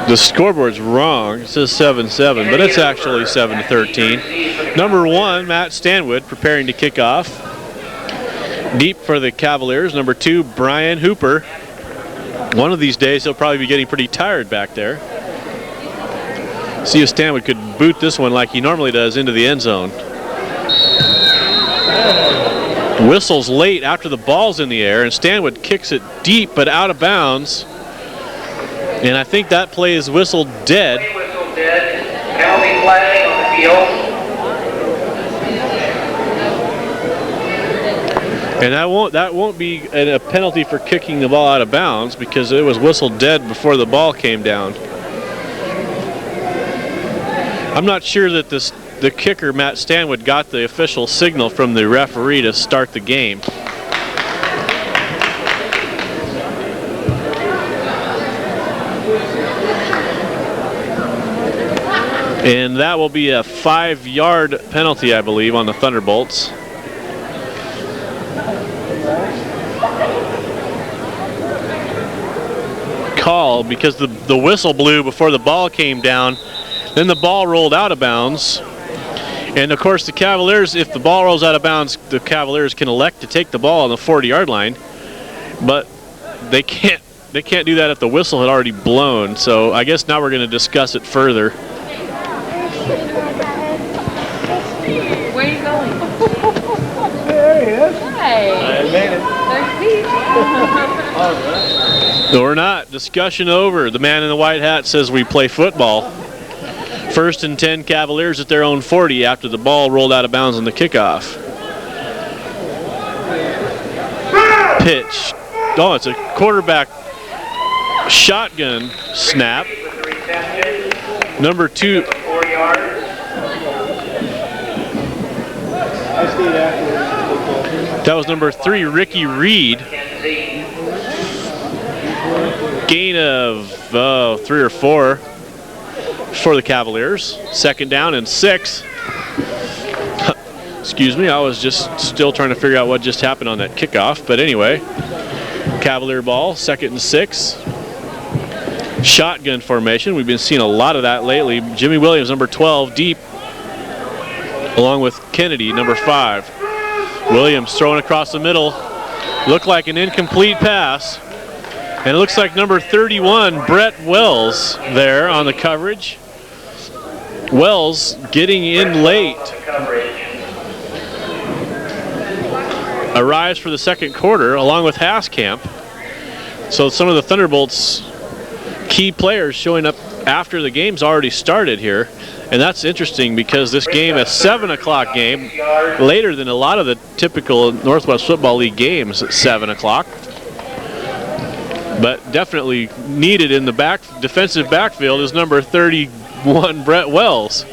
The scoreboard's wrong. It says 7-7, but it's actually 7-13. Number 1, Matt Stanwood, preparing to kick off. Deep for the Cavaliers. Number 2, Brian Hooper. One of these days, he'll probably be getting pretty tired back there. See if Stanwood could boot this one like he normally does into the end zone. Whistles late after the ball's in the air, and Stanwood kicks it deep but out of bounds. And I think that play is whistled dead. Whistled dead. Penalty flag on the field. And that won't be a penalty for kicking the ball out of bounds because it was whistled dead before the ball came down. I'm not sure that the kicker, Matt Stanwood, got the official signal from the referee to start the game. And that will be a 5-yard penalty, I believe, on the Thunderbolts. Call because the whistle blew before the ball came down. Then the ball rolled out of bounds. And of course the Cavaliers, if the ball rolls out of bounds, the Cavaliers can elect to take the ball on the 40-yard line. But they can't do that if the whistle had already blown. So I guess now we're going to discuss it further. Where are you going? There he is. Hey. I made it. There's Pete. No, we're not. Discussion over. The man in the white hat says we play football. 1st and 10 Cavaliers at their own 40 after the ball rolled out of bounds on the kickoff. Pitch. Oh, it's a quarterback shotgun snap. Number 2. 4 yards. That was number 3, Ricky Reed. Gain of 3 or 4 for the Cavaliers. 2nd down and 6. Excuse me, I was just still trying to figure out what just happened on that kickoff. But anyway, Cavalier ball, 2nd and 6. Shotgun formation. We've been seeing a lot of that lately. Jimmy Williams, number 12, deep, along with Kennedy, number 5. Williams throwing across the middle. Looked like an incomplete pass. And it looks like number 31, Brett Wells, there on the coverage. Wells getting in late. Arrives for the 2nd quarter, along with Haskamp. So some of the Thunderbolts' key players showing up after the game's already started here. And that's interesting because this game, a 7 o'clock game, later than a lot of the typical Northwest Football League games at 7 o'clock. But definitely needed in the defensive backfield is number 31, Brett Wells.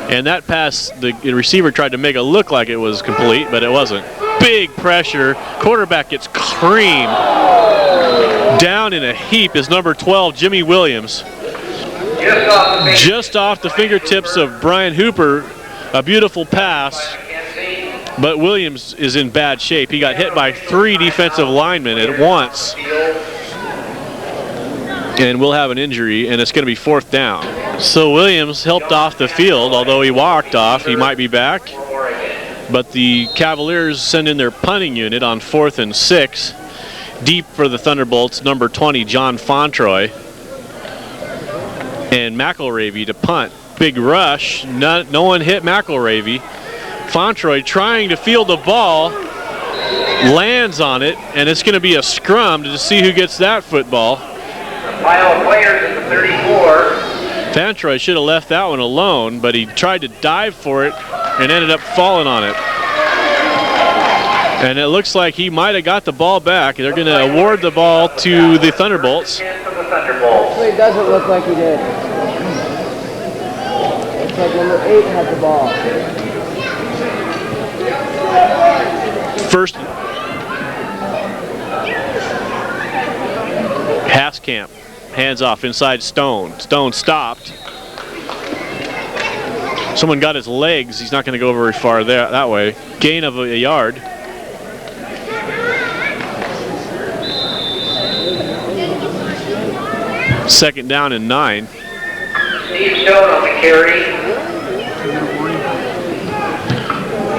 And that pass, the receiver tried to make it look like it was complete, but it wasn't. Big pressure. Quarterback gets creamed. Down in a heap is number 12, Jimmy Williams. Just off the fingertips of Brian Hooper, a beautiful pass, but Williams is in bad shape. He got hit by 3 defensive linemen at once, and will have an injury, and it's going to be 4th down. So Williams helped off the field, although he walked off. He might be back, but the Cavaliers send in their punting unit on 4th and 6. Deep for the Thunderbolts, number 20, John Fontroy. And McElravy to punt. Big rush. No one hit McElravy. Fontroy trying to field the ball. Lands on it. And it's going to be a scrum to see who gets that football. Final players at the 34. Fontroy should have left that one alone, but he tried to dive for it and ended up falling on it. And it looks like he might have got the ball back. They're going to award the ball to the Thunderbolts. Actually, it doesn't look like he did. Looks like number 8 had the ball. First, Haskamp, hands off inside Stone. Stone stopped. Someone got his legs. He's not going to go very far there that way. Gain of a yard. Second down and 9. Steve Stone on the carry.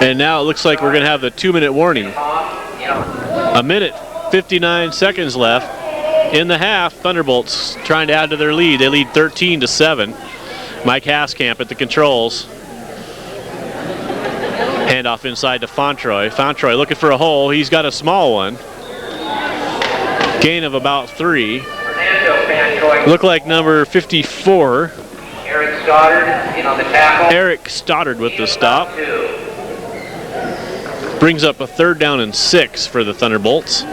And now it looks like we're going to have the 2-minute warning. A minute, 59 seconds left in the half. Thunderbolts trying to add to their lead. They lead 13-7. Mike Haskamp at the controls. Handoff inside to Fontroy. Fontroy looking for a hole. He's got a small one. Gain of about 3. Look like number 54. Eric Stoddard in on the tackle. Eric Stoddard with the stop. Brings up a 3rd down and 6 for the Thunderbolts,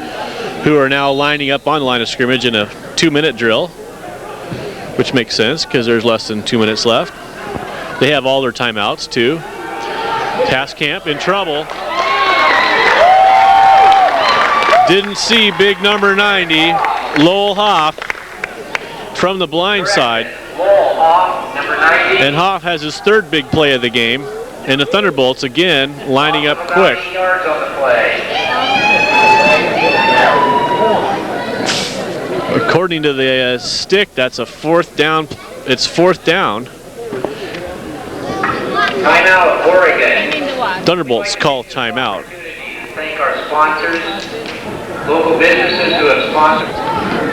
who are now lining up on the line of scrimmage in a 2-minute drill, which makes sense because there's less than 2 minutes left. They have all their timeouts too. Haskamp in trouble. Didn't see big number 90, Lowell Hoff, from the blind side. Lowell Hoff, number 90. And Hoff has his 3rd big play of the game. And the Thunderbolts again lining up quick. 8 yards on the play. According to the stick, that's a 4th down. It's 4th down. Timeout, Oregon. Thunderbolts call timeout. Thank our sponsors, local businesses who have sponsored.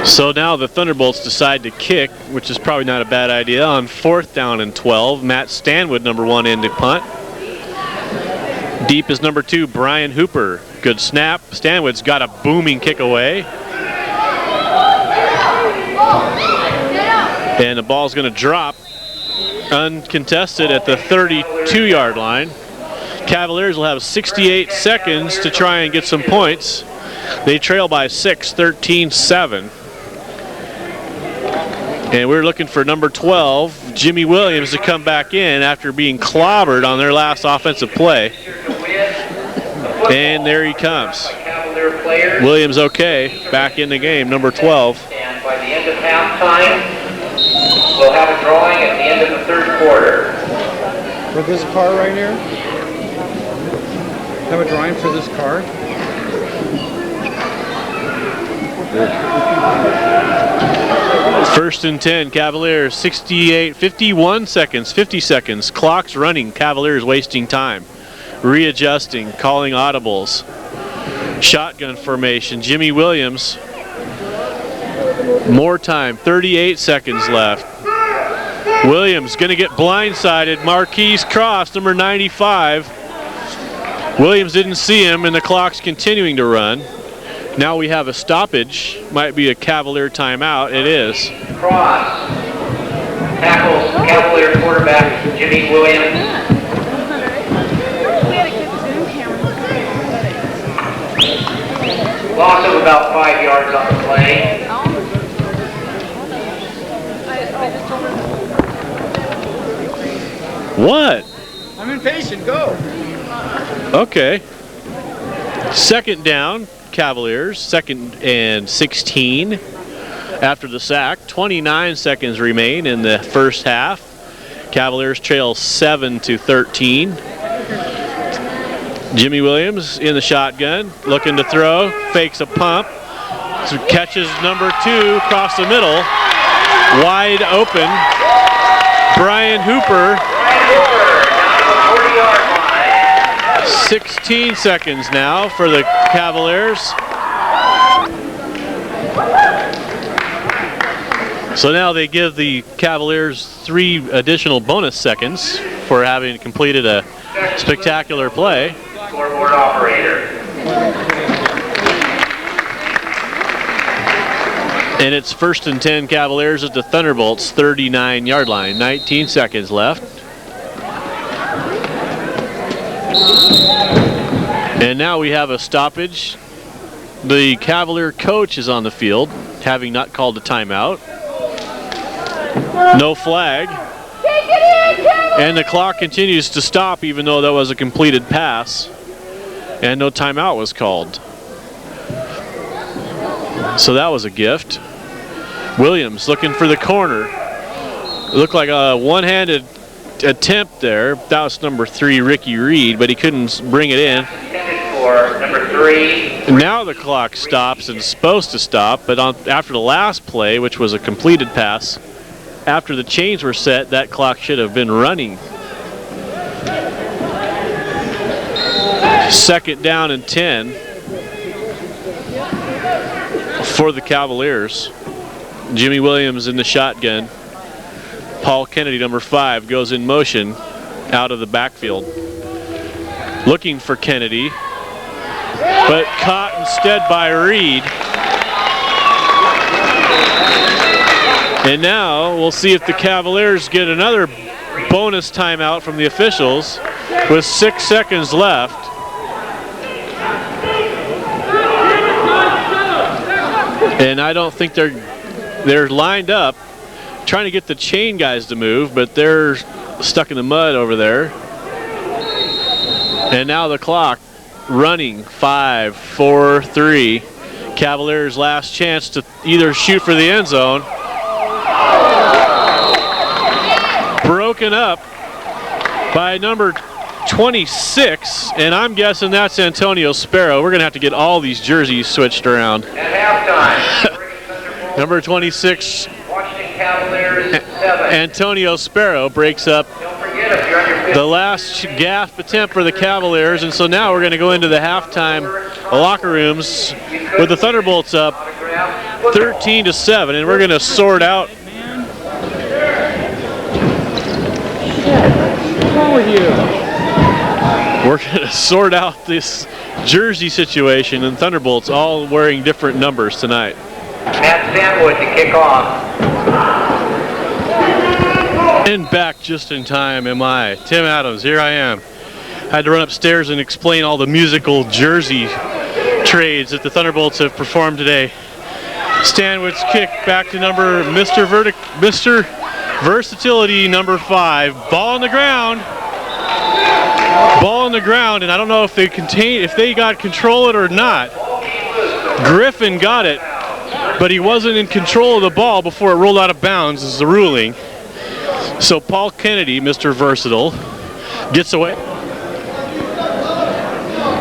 So now the Thunderbolts decide to kick, which is probably not a bad idea, on 4th down and 12. Matt Stanwood, number 1, in to punt. Deep is number 2, Brian Hooper. Good snap. Stanwood's got a booming kick away. And the ball's going to drop uncontested at the 32-yard line. Cavaliers will have 68 seconds to try and get some points. They trail by 6, 13-7. And we're looking for number 12, Jimmy Williams, to come back in after being clobbered on their last offensive play. And there he comes. Williams okay, back in the game, number 12. And by the end of halftime, we'll have a drawing at the end of the 3rd quarter. For this car right here? Have a drawing for this car? First and 10, Cavaliers, 51 seconds, 50 seconds. Clock's running, Cavaliers wasting time. Readjusting, calling audibles. Shotgun formation, Jimmy Williams. More time, 38 seconds left. Williams gonna get blindsided. Marquise Cross, number 95. Williams didn't see him and the clock's continuing to run. Now we have a stoppage. Might be a Cavalier timeout. It is. Cross tackles Cavalier quarterback Jimmy Williams. Loss of about 5 yards on the play. What? I'm impatient, go. Okay. Second down, Cavaliers, 2nd and 16 after the sack. 29 seconds remain in the first half. Cavaliers trail 7-13. Jimmy Williams in the shotgun, looking to throw, fakes a pump, so catches number 2 across the middle, wide open. Brian Hooper, 16 seconds now for the Cavaliers. So now they give the Cavaliers 3 additional bonus seconds for having completed a spectacular play. Scoreboard operator. And it's 1st and 10 Cavaliers at the Thunderbolts 39-yard line. 19 seconds left. And now we have a stoppage. The Cavalier coach is on the field, having not called a timeout. No flag. And the clock continues to stop even though that was a completed pass. And no timeout was called. So that was a gift. Williams looking for the corner. It looked like a one-handed attempt there. That was number 3, Ricky Reed, but he couldn't bring it in. for number 3. And now the clock stops and is supposed to stop, but after the last play, which was a completed pass, after the chains were set, that clock should have been running. 2nd down and 10 for the Cavaliers. Jimmy Williams in the shotgun. Paul Kennedy, number 5, goes in motion out of the backfield. Looking for Kennedy, but caught instead by Reed. And now we'll see if the Cavaliers get another bonus timeout from the officials with 6 seconds left. And I don't think they're lined up trying to get the chain guys to move, but they're stuck in the mud over there. And now the clock running. 5, 4, 3. Cavaliers' last chance to either shoot for the end zone. Broken up by number 26, and I'm guessing that's Antonio Sparrow. We're going to have to get all these jerseys switched around. At halftime, Number 26, Washington Cavaliers 7. Antonio Sparrow breaks up Don't forget if you're under 50. the last gasp attempt for the Cavaliers, and so now we're going to go into the halftime locker rooms with the Thunderbolts up 13-7, and we're going to sort out. What's wrong with you? We're going to sort out this jersey situation, and Thunderbolts all wearing different numbers tonight. Matt Stanwood to kick off. And back just in time am I, Tim Adams. Here I am. Had to run upstairs and explain all the musical jersey trades that the Thunderbolts have performed today. Stanwood's kick back to Mr. Versatility, number 5. Ball on the ground. Ball on the ground, and I don't know if they got control of it or not. Griffin got it, but he wasn't in control of the ball before it rolled out of bounds, is the ruling. So Paul Kennedy, Mr. Versatile, gets away.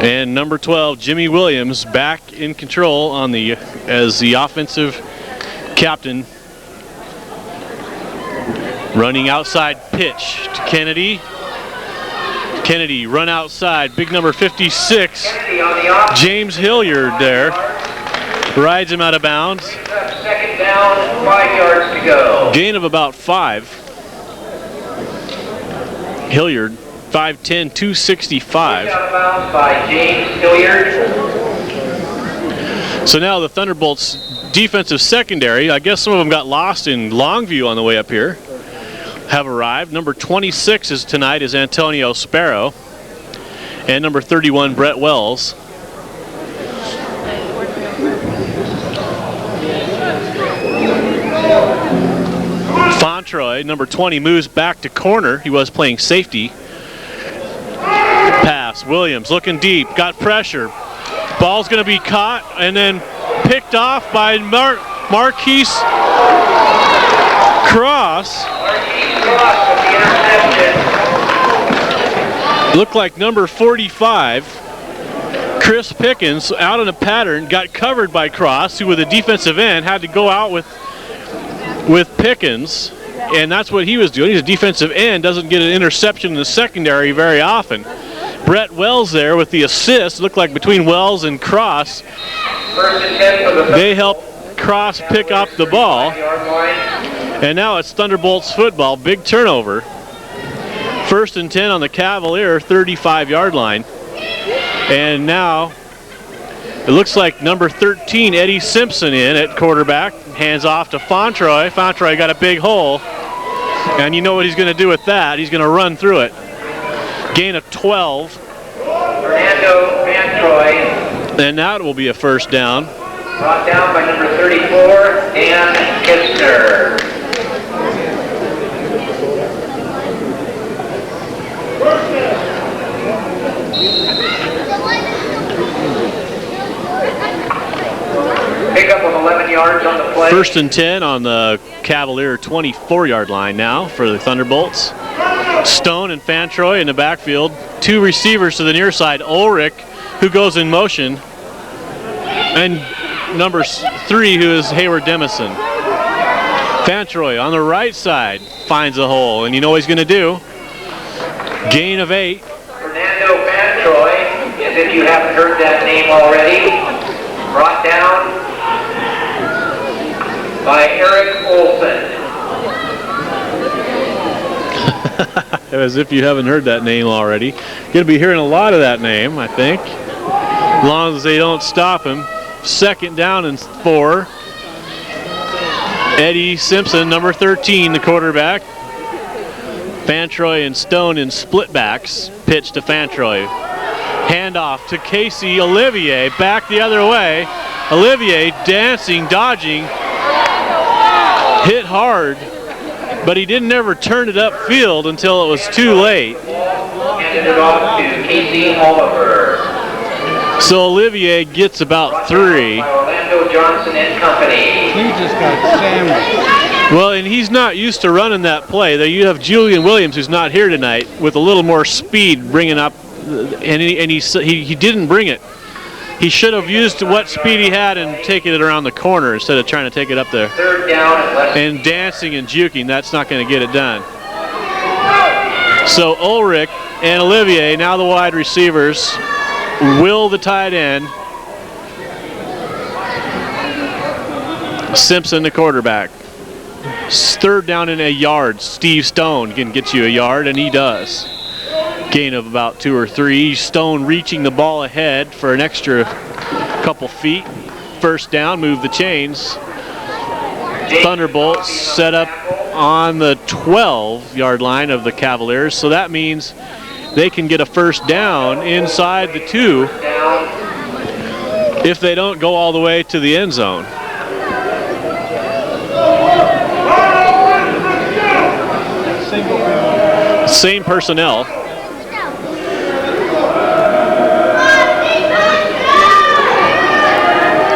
And number 12, Jimmy Williams, back in control as the offensive captain. Running outside pitch to Kennedy. Kennedy run outside, big number 56, James Hilliard there. Rides him out of bounds. 2nd down, 5 yards to go. Gain of about 5. Hilliard, 5'10", 265. Out of bounds by James Hilliard. So now the Thunderbolts defensive secondary, I guess some of them got lost in Longview on the way up here, have arrived. Number 26 tonight is Antonio Sparrow, and number 31, Brett Wells. Fontroy, number 20, moves back to corner. He was playing safety. Pass. Williams looking deep. Got pressure. Ball's going to be caught and then picked off by Marquise Cross. Looked like number 45, Chris Pickens, out in a pattern, got covered by Cross, who with a defensive end had to go out with Pickens, and that's what he was doing. He's a defensive end, doesn't get an interception in the secondary very often. Brett Wells there with the assist. Looked like between Wells and Cross, they helped Cross pick up the ball. And now it's Thunderbolts football. Big turnover. 1st and 10 on the Cavalier 35-yard line. And now it looks like number 13, Eddie Simpson, in at quarterback. Hands off to Fontroy. Fontroy got a big hole. And you know what he's going to do with that. He's going to run through it. Gain of 12. Fernando Fontroy. And that will be a 1st down. Brought down by number 34, Dan Kistner. Pickup of 11 yards on the play. 1st and 10 on the Cavalier 24-yard line now for the Thunderbolts. Stone and Fontroy in the backfield. 2 receivers to the near side. Ulrich who goes in motion, and number 3, who is Hayward Demison. Fantroy on the right side finds a hole, and you know what he's going to do. Gain of 8. Fernando Fantroy, as if you haven't heard that name already, brought down by Eric Olson. As if you haven't heard that name already. Going to be hearing a lot of that name, I think. As long as they don't stop him. Second down and 4. Eddie Simpson, number 13, the quarterback. Fantroy and Stone in split backs. Pitch to Fantroy. Handoff to Casey Olivier. Back the other way. Olivier dancing, dodging. Hit hard. But he didn't ever turn it upfield until it was too late. Handed it off to Casey Oliver. So Olivier gets about 3. By Orlando Johnson and Company. He just got sandwiched. Well, and he's not used to running that play. There you have Julian Williams, who's not here tonight, with a little more speed bringing up, and he didn't bring it. He should have used what speed he had and taken it around the corner instead of trying to take it up there. Third down and less. And dancing and juking, that's not going to get it done. So Ulrich and Olivier, now the wide receivers, Will the tight end, Simpson the quarterback. Third down and a yard. Steve Stone can get you a yard, and he does. Gain of about 2 or 3. Stone reaching the ball ahead for an extra couple feet. First down, move the chains. Thunderbolts set up on the 12-yard line of the Cavaliers, so that means they can get a first down inside the 2 if they don't go all the way to the end zone. Same personnel.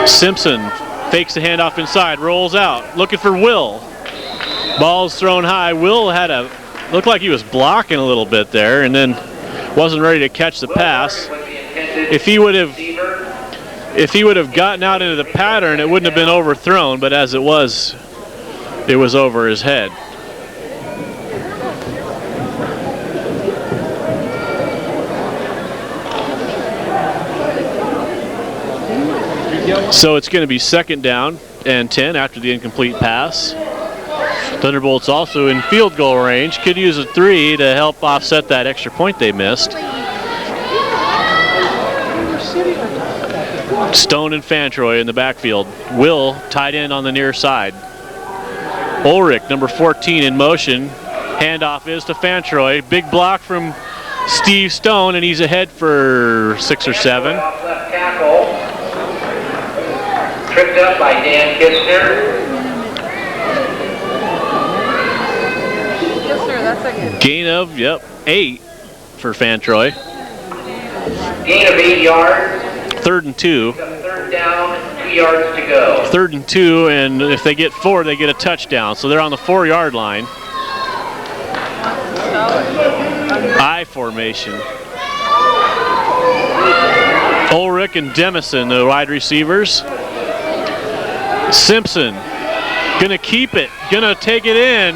Simpson fakes the handoff inside, rolls out, looking for Will. Ball's thrown high. Will looked like he was blocking a little bit there, and then wasn't ready to catch the pass. If he would have gotten out into the pattern, it wouldn't have been overthrown, but as it was over his head. So it's going to be second down and 10 after the incomplete pass. Thunderbolts also in field goal range. Could use a 3 to help offset that extra point they missed. Stone and Fantroy in the backfield. Will tight end on the near side. Ulrich, number 14, in motion. Handoff is to Fantroy. Big block from Steve Stone, and he's ahead for 6 or 7. Left tackle. Tripped up by Dan Kistner. Yes, sir, that's a good. Gain of, 8 for Fantroy. Gain of 8 yards. Third and 2. Third down, 2 yards to go. Third and 2, and if they get 4, they get a touchdown. So they're on the 4-yard line. I formation. Ulrich and Demison, the wide receivers. Simpson gonna keep it, gonna take it in.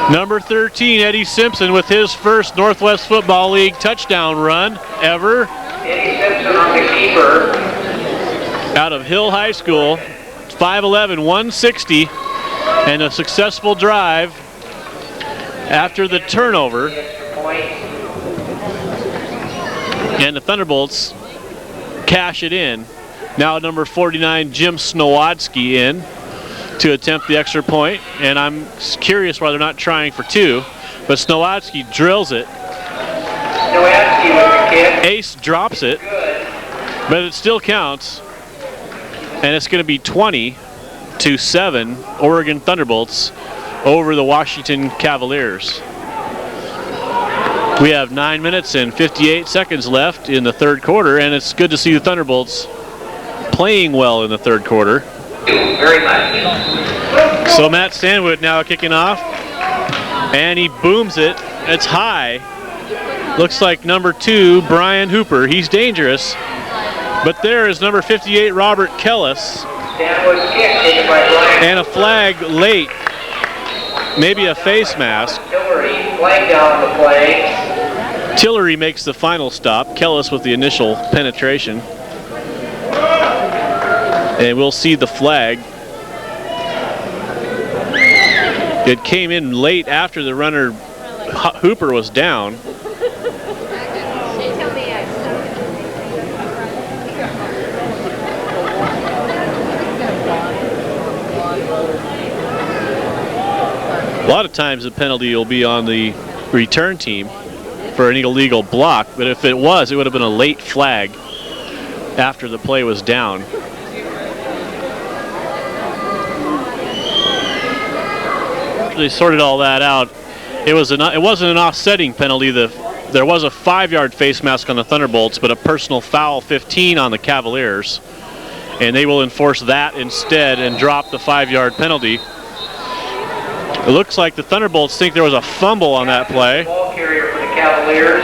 Number 13, Eddie Simpson, with his first Northwest Football League touchdown run ever. Eddie Simpson on the keeper. Out of Hill High School, 5'11", 160, and a successful drive after the turnover. And the Thunderbolts cash it in. Now number 49, Jim Snowadsky, in to attempt the extra point. And I'm curious why they're not trying for 2, but Snowadsky drills it. Snowadsky with the kick. Ace drops it, but it still counts. And it's going to be 20-7, Oregon Thunderbolts over the Washington Cavaliers. We have 9 minutes and 58 seconds left in the third quarter, and it's good to see the Thunderbolts playing well in the third quarter. Very much. So Matt Stanwood now kicking off, and he booms it. It's high. Looks like number 2, Brian Hooper. He's dangerous. But there is number 58, Robert Kellis. Downward kick taken by Brian. And a flag late. Maybe a face mask. Tillery flag down on the play. Tillery makes the final stop. Kellis with the initial penetration. And we'll see the flag. It came in late after the runner Hooper was down. A lot of times the penalty will be on the return team for an illegal block, but if it was, it would have been a late flag after the play was down. They sorted all that out. It wasn't an offsetting penalty. There was a 5-yard face mask on the Thunderbolts, but a personal foul 15 on the Cavaliers, and they will enforce that instead and drop the 5-yard penalty. It looks like the Thunderbolts think there was a fumble on that play. Ball carrier for the Cavaliers.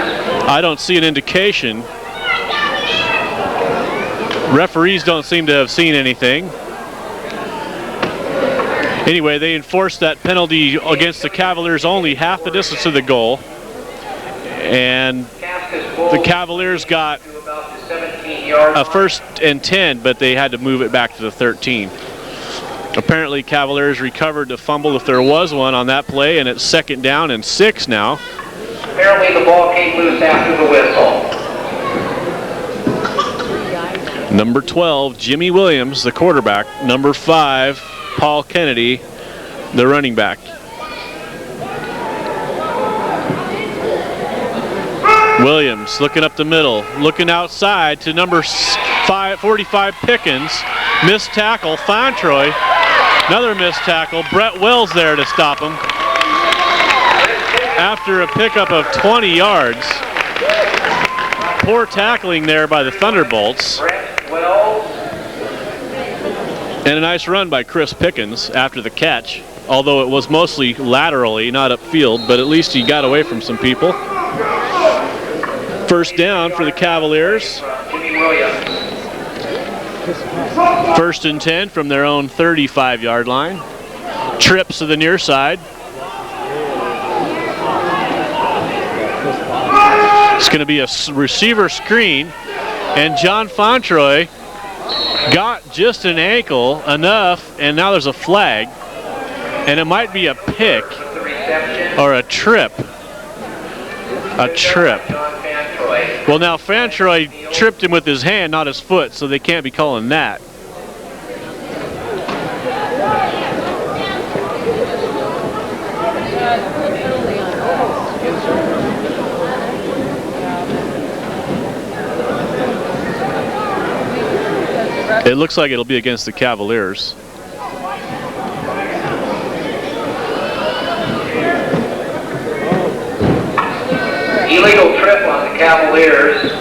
I don't see an indication. Referees don't seem to have seen anything. Anyway, they enforced that penalty against the Cavaliers only half the distance to the goal. And the Cavaliers got a 1st and 10, but they had to move it back to the 13. Apparently Cavaliers recovered the fumble if there was one on that play, and it's 2nd down and 6 now. Apparently the ball came loose after the whistle. Number 12, Jimmy Williams, the quarterback. Number 5, Paul Kennedy, the running back. Williams looking up the middle, looking outside to number 45 Pickens. Missed tackle, Fontroy. Another missed tackle. Brett Wells there to stop him. After a pickup of 20 yards. Poor tackling there by the Thunderbolts. And a nice run by Chris Pickens after the catch. Although it was mostly laterally, not upfield, but at least he got away from some people. 1st down for the Cavaliers. 1st and 10 from their own 35-yard line. Trips to the near side. It's going to be a receiver screen, and John Fontroy got just an ankle enough, and now there's a flag, and it might be a pick or a trip. A trip. Well, now Fontroy tripped him with his hand, not his foot, so they can't be calling that. It looks like it'll be against the Cavaliers. Illegal trip on the Cavaliers.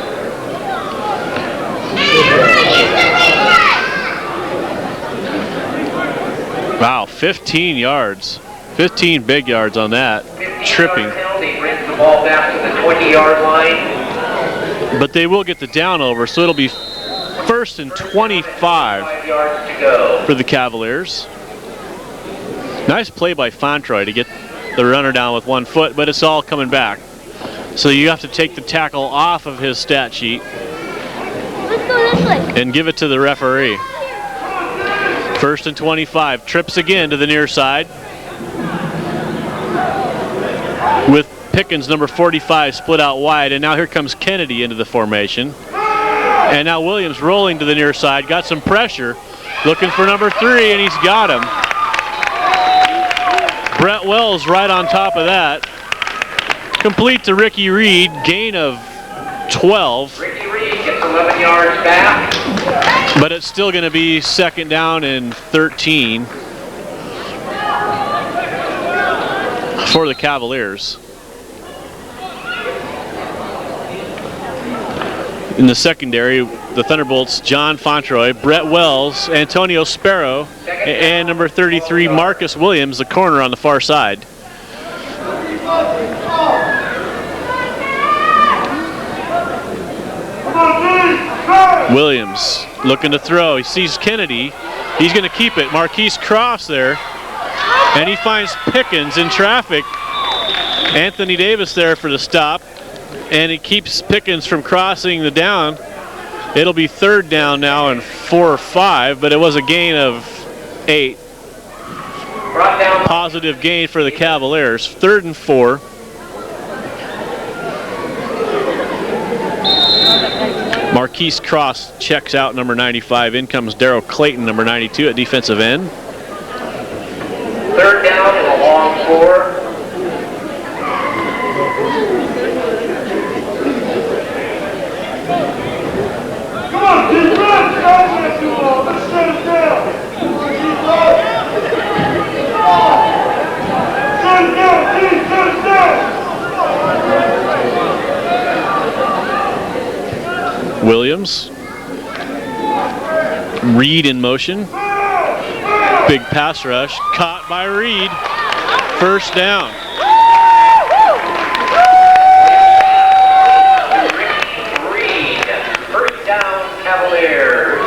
Wow, 15 yards. 15 big yards on that. Tripping. Penalty brings the ball back to the 20-yard line. But they will get the down over, so it'll be 1st and 25 5 yards to go for the Cavaliers. Nice play by Fontroy to get the runner down with 1 foot, but it's all coming back. So you have to take the tackle off of his stat sheet and give it to the referee. 1st and 25. Trips again to the near side with Pickens, number 45, split out wide. And now here comes Kennedy into the formation. And now Williams rolling to the near side. Got some pressure. Looking for number 3, and he's got him. Brett Wells right on top of that. Complete to Ricky Reed, gain of 12. Ricky Reed gets 11 yards back. But it's still going to be 2nd down and 13 for the Cavaliers. In the secondary, the Thunderbolts, John Fontroy, Brett Wells, Antonio Sparrow, and number 33, Marcus Williams, the corner on the far side. Williams looking to throw. He sees Kennedy. He's going to keep it. Marquise Cross there. And he finds Pickens in traffic. Anthony Davis there for the stop. And he keeps Pickens from crossing the down. It'll be third down now and 4 or 5, but it was a gain of 8. Positive gain for the Cavaliers. 3rd and 4. Marquise Cross checks out, number 95. In comes Darryl Clayton, number 92 at defensive end. 3rd down and a long 4. Come on, defense! Let's shut it down! Shut it down, team! Shut it down! Williams. Reed in motion. Big pass rush. Caught by Reed. First down. Reed. First down, Cavaliers.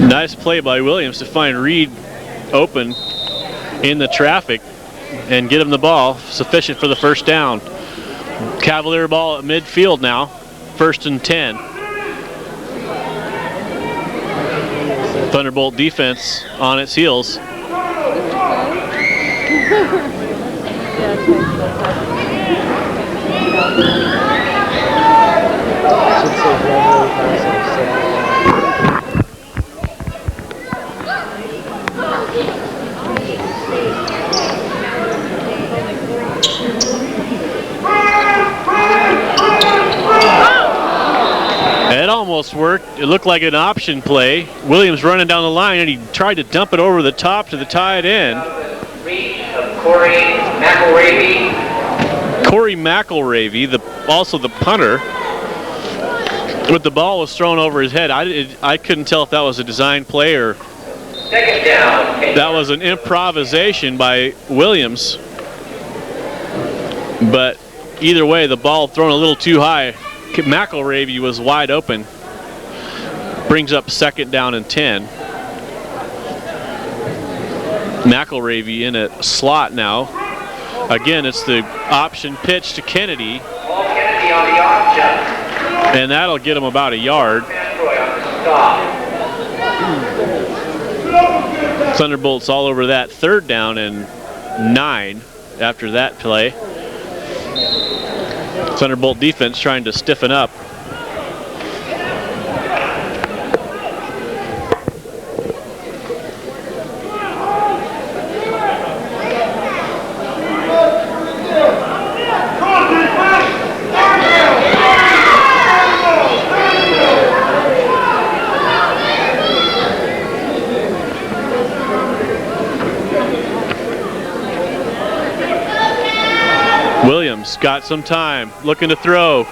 Nice play by Williams to find Reed open in the traffic and get him the ball, sufficient for the first down. Cavalier ball at midfield now, 1st and 10. Thunderbolt defense on its heels. It almost worked. It looked like an option play. Williams running down the line, and he tried to dump it over the top to the tight end. Reed of Corey McElravy. Corey McElravy, also the punter. But the ball was thrown over his head. I couldn't tell if that was a design play or 2nd down. that was an improvisation by Williams. But either way, the ball thrown a little too high. McElravy was wide open. Brings up 2nd down and 10. McElravy in a slot now. Again, it's the option pitch to Kennedy. Paul Kennedy on the option. And that'll get him about a yard. Mantroy on the stop. Thunderbolts all over that. 3rd down and 9 after that play. Thunderbolt defense trying to stiffen up. Williams got some time, looking to throw.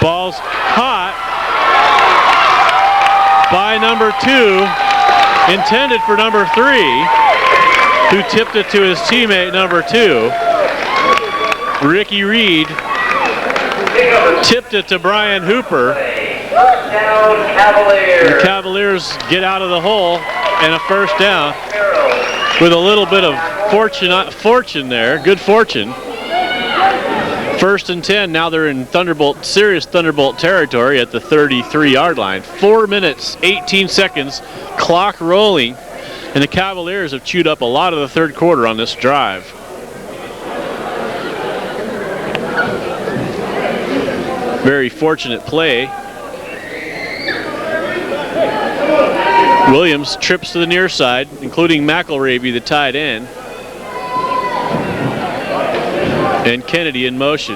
Ball's caught by number 2, intended for number 3, who tipped it to his teammate number 2. Ricky Reed tipped it to Brian Hooper. First down, Cavaliers. The Cavaliers get out of the hole and a first down with a little bit of fortune there, good fortune. 1st and 10, now they're in serious Thunderbolt territory at the 33-yard line. 4 minutes, 18 seconds, clock rolling, and the Cavaliers have chewed up a lot of the 3rd quarter on this drive. Very fortunate play. Williams trips to the near side, including McElravy, the tight end. And Kennedy in motion.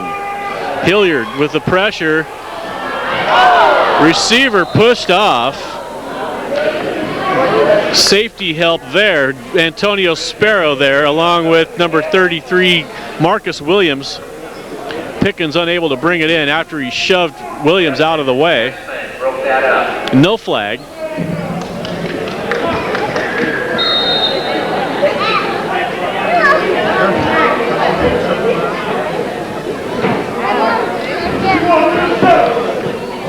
Hilliard with the pressure. Receiver pushed off. Safety help there. Antonio Sparrow there, along with number 33, Marcus Williams. Pickens unable to bring it in after he shoved Williams out of the way. Broke that up. No flag.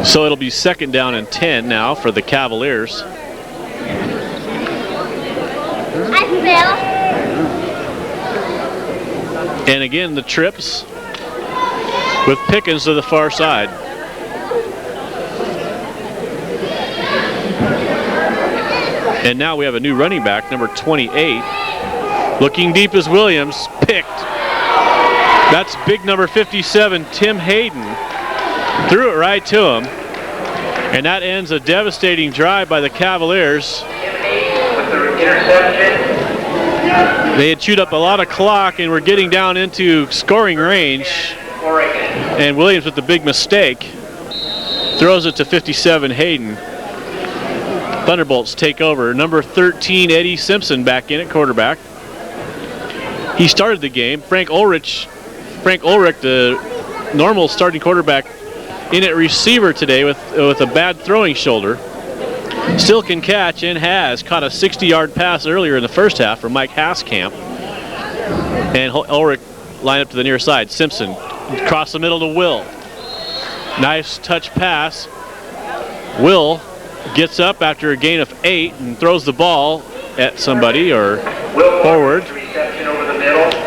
So it'll be 2nd down and 10 now for the Cavaliers. And again, the trips with Pickens to the far side. And now we have a new running back, number 28. Looking deep is Williams, picked. That's big number 57, Tim Hayden. Threw it right to him. And that ends a devastating drive by the Cavaliers. Tim Hayden with the interception. They had chewed up a lot of clock and were getting down into scoring range. Oregon. And Williams with the big mistake. Throws it to 57, Hayden. Thunderbolts take over. Number 13, Eddie Simpson back in at quarterback. He started the game. Frank Ulrich, the normal starting quarterback, in at receiver today with a bad throwing shoulder. Still can catch and has caught a 60-yard pass earlier in the first half from Mike Haskamp. And Ulrich lined up to the near side. Simpson across the middle to Will. Nice touch pass. Will gets up after a gain of 8 and throws the ball at somebody or forward.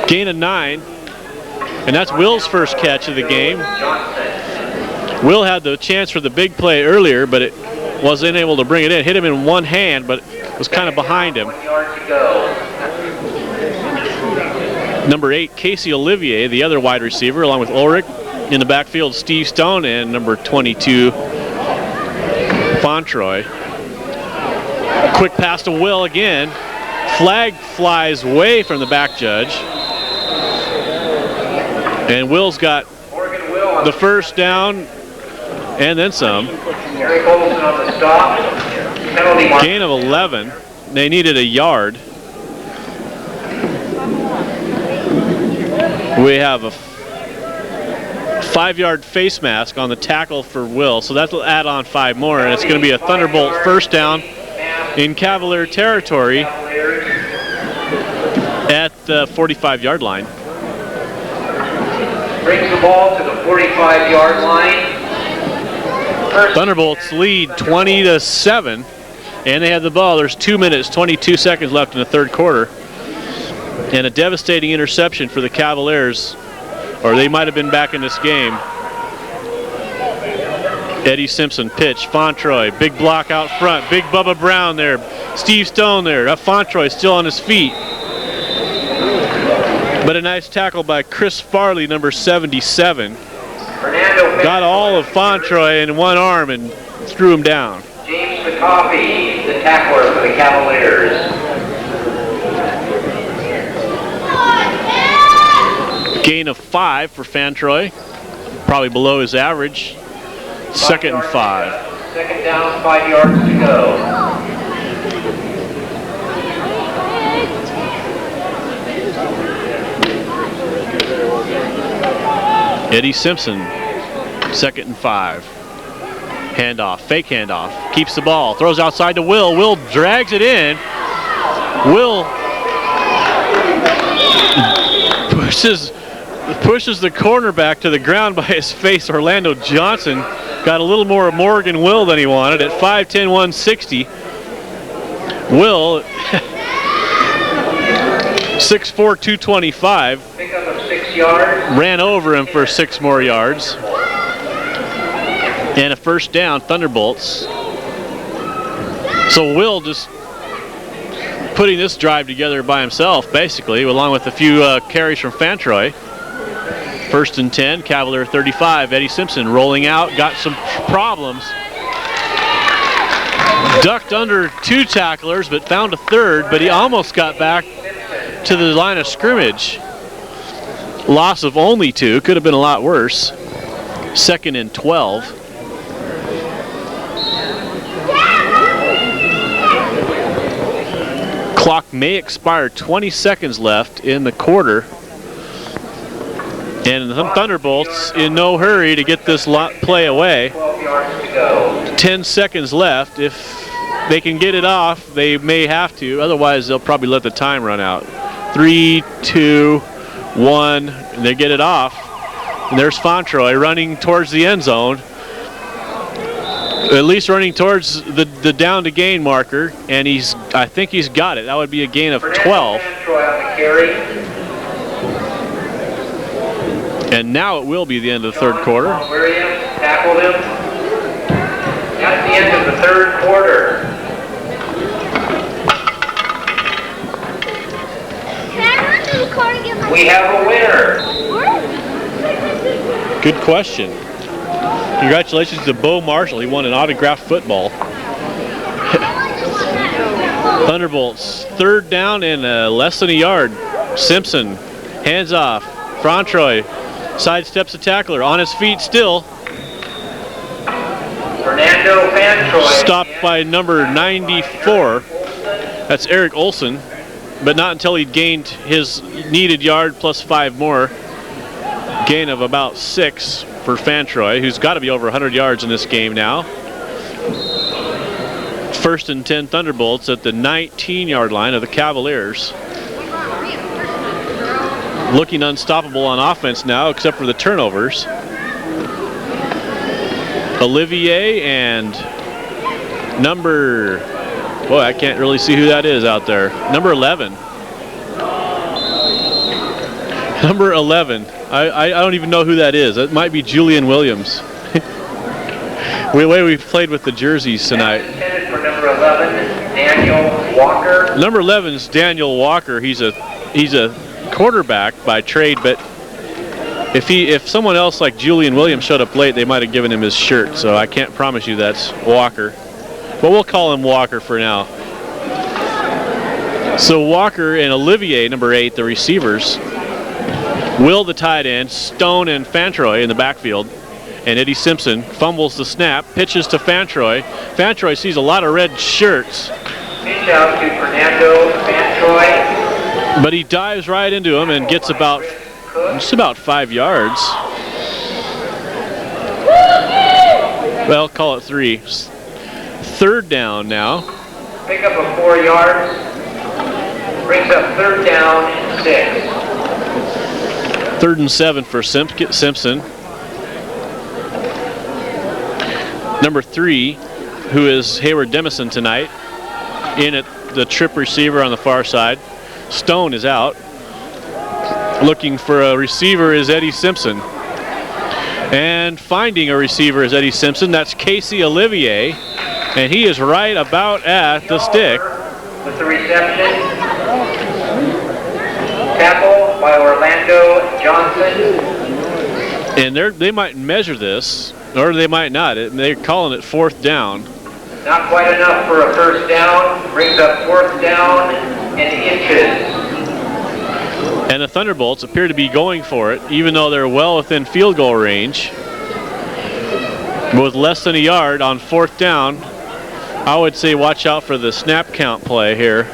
Gain of 9. And that's Will's first catch of the game. Will had the chance for the big play earlier, but it wasn't able to bring it in. Hit him in one hand, but was kind of behind him. Number 8, Casey Olivier, the other wide receiver, along with Ulrich. In the backfield, Steve Stone, and number 22, Fontroy. Quick pass to Will again. Flag flies way from the back judge. And Will's got the first down and then some. Gain of 11. They needed a yard. We have a 5-yard face mask on the tackle for Will, so that'll add on 5 more, and it's going to be a Thunderbolt first down in Cavalier territory at the 45-yard line. Brings the ball to the 45-yard line. Thunderbolts lead 20-7, and they have the ball. There's 2 minutes, 22 seconds left in the third quarter. And a devastating interception for the Cavaliers, or they might have been back in this game. Eddie Simpson pitch, Fontroy, big block out front, big Bubba Brown there, Steve Stone there. Fontroy still on his feet. But a nice tackle by Chris Farley, number 77. Got all of Fontroy in one arm and threw him down. James McCoffey, the tackler for the Cavaliers. Gain of 5 for Fontroy, probably below his average. 2nd and 5. 2nd down, 5 yards to go. Eddie Simpson, 2nd and 5. Handoff, fake handoff, keeps the ball, throws outside to Will. Will drags it in. Will pushes the cornerback to the ground by his face. Orlando Johnson got a little more Morgan Will than he wanted at 5'10", 160. Will, 6'4", 225. Pick up of 6 yards. Ran over him for 6 more yards. And a first down, Thunderbolts. So Will just putting this drive together by himself, basically, along with a few carries from Fontroy. 1st and 10, Cavalier 35. Eddie Simpson rolling out, got some problems. Ducked under 2 tacklers, but found a 3rd, but he almost got back to the line of scrimmage. Loss of only 2, could have been a lot worse. 2nd and 12. Clock may expire, 20 seconds left in the quarter. And the Thunderbolts in no hurry to get this play away. 12 yards to go. 10 seconds left. If they can get it off, they may have to. Otherwise, they'll probably let the time run out. 3, 2, 1, and they get it off. And there's Fontroy running towards the end zone. At least running towards the down to gain marker, and I think he's got it. That would be a gain of 12. And now it will be the end of the third quarter. Tackled him. That's the end of the third quarter. We have a winner. Good question. Congratulations to Bo Marshall. He won an autographed football. Thunderbolts, third down and less than a yard. Simpson, hands off. Frantroy sidesteps the tackler. On his feet still. Fernando Fantroy. Stopped by number 94. That's Eric Olson. But not until he gained his needed yard plus 5 more. Gain of about 6 for Fantroy, who's got to be over 100 yards in this game now. First and 10 Thunderbolts at the 19-yard line of the Cavaliers. Looking unstoppable on offense now, except for the turnovers. Olivier and number... Boy, I can't really see who that is out there. Number 11. Number 11. I don't even know who that is. It might be Julian Williams. The way we've played with the jerseys tonight. For number 11, Daniel Walker. Number 11 is Daniel Walker. He's a quarterback by trade, but if someone else like Julian Williams showed up late, they might have given him his shirt. So I can't promise you that's Walker. But we'll call him Walker for now. So Walker and Olivier, number 8, the receivers. Will, the tight end, Stone and Fantroy in the backfield. And Eddie Simpson fumbles the snap, pitches to Fantroy. Fantroy sees a lot of red shirts. Pitch out to Fernando Fantroy. But he dives right into him and gets just about 5 yards. Well, call it 3. Third down now. Pick up of 4 yards. Brings up third down and 6. 3rd and 7 for Simpson. Number 3, who is Hayward Demison tonight, in at the trip receiver on the far side. Stone is out. Looking for a receiver is Eddie Simpson. And finding a receiver is Eddie Simpson. That's Casey Olivier. And he is right about at the stick. With the reception. Tackle by Orlando Johnson. And they might measure this, or they might not. They're calling it 4th down. Not quite enough for a first down. Brings up 4th down in inches. And the Thunderbolts appear to be going for it, even though they're well within field goal range. With less than a yard on 4th down, I would say watch out for the snap count play here.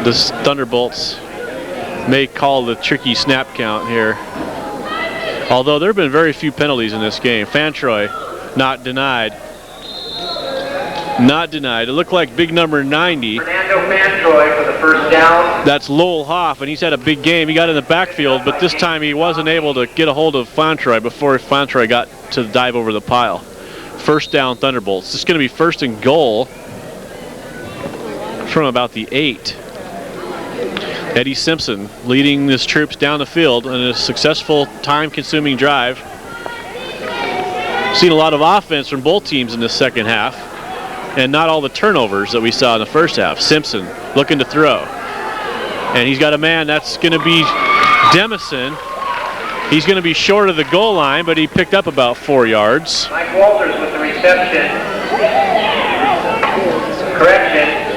The Thunderbolts may call the tricky snap count here. Although there have been very few penalties in this game. Fantroy not denied. Not denied. It looked like big number 90. Fernando Fantroy for the first down. That's Lowell Hoff, and he's had a big game. He got in the backfield, but this time he wasn't able to get a hold of Fantroy before Fantroy got to dive over the pile. First down Thunderbolts. This is going to be 1st and goal from about the 8. Eddie Simpson leading his troops down the field in a successful time-consuming drive. Seen a lot of offense from both teams in the second half, and not all the turnovers that we saw in the first half. Simpson looking to throw. And he's got a man, that's going to be Demison. He's going to be short of the goal line, but he picked up about 4 yards. Mike Walters with the reception. Correction.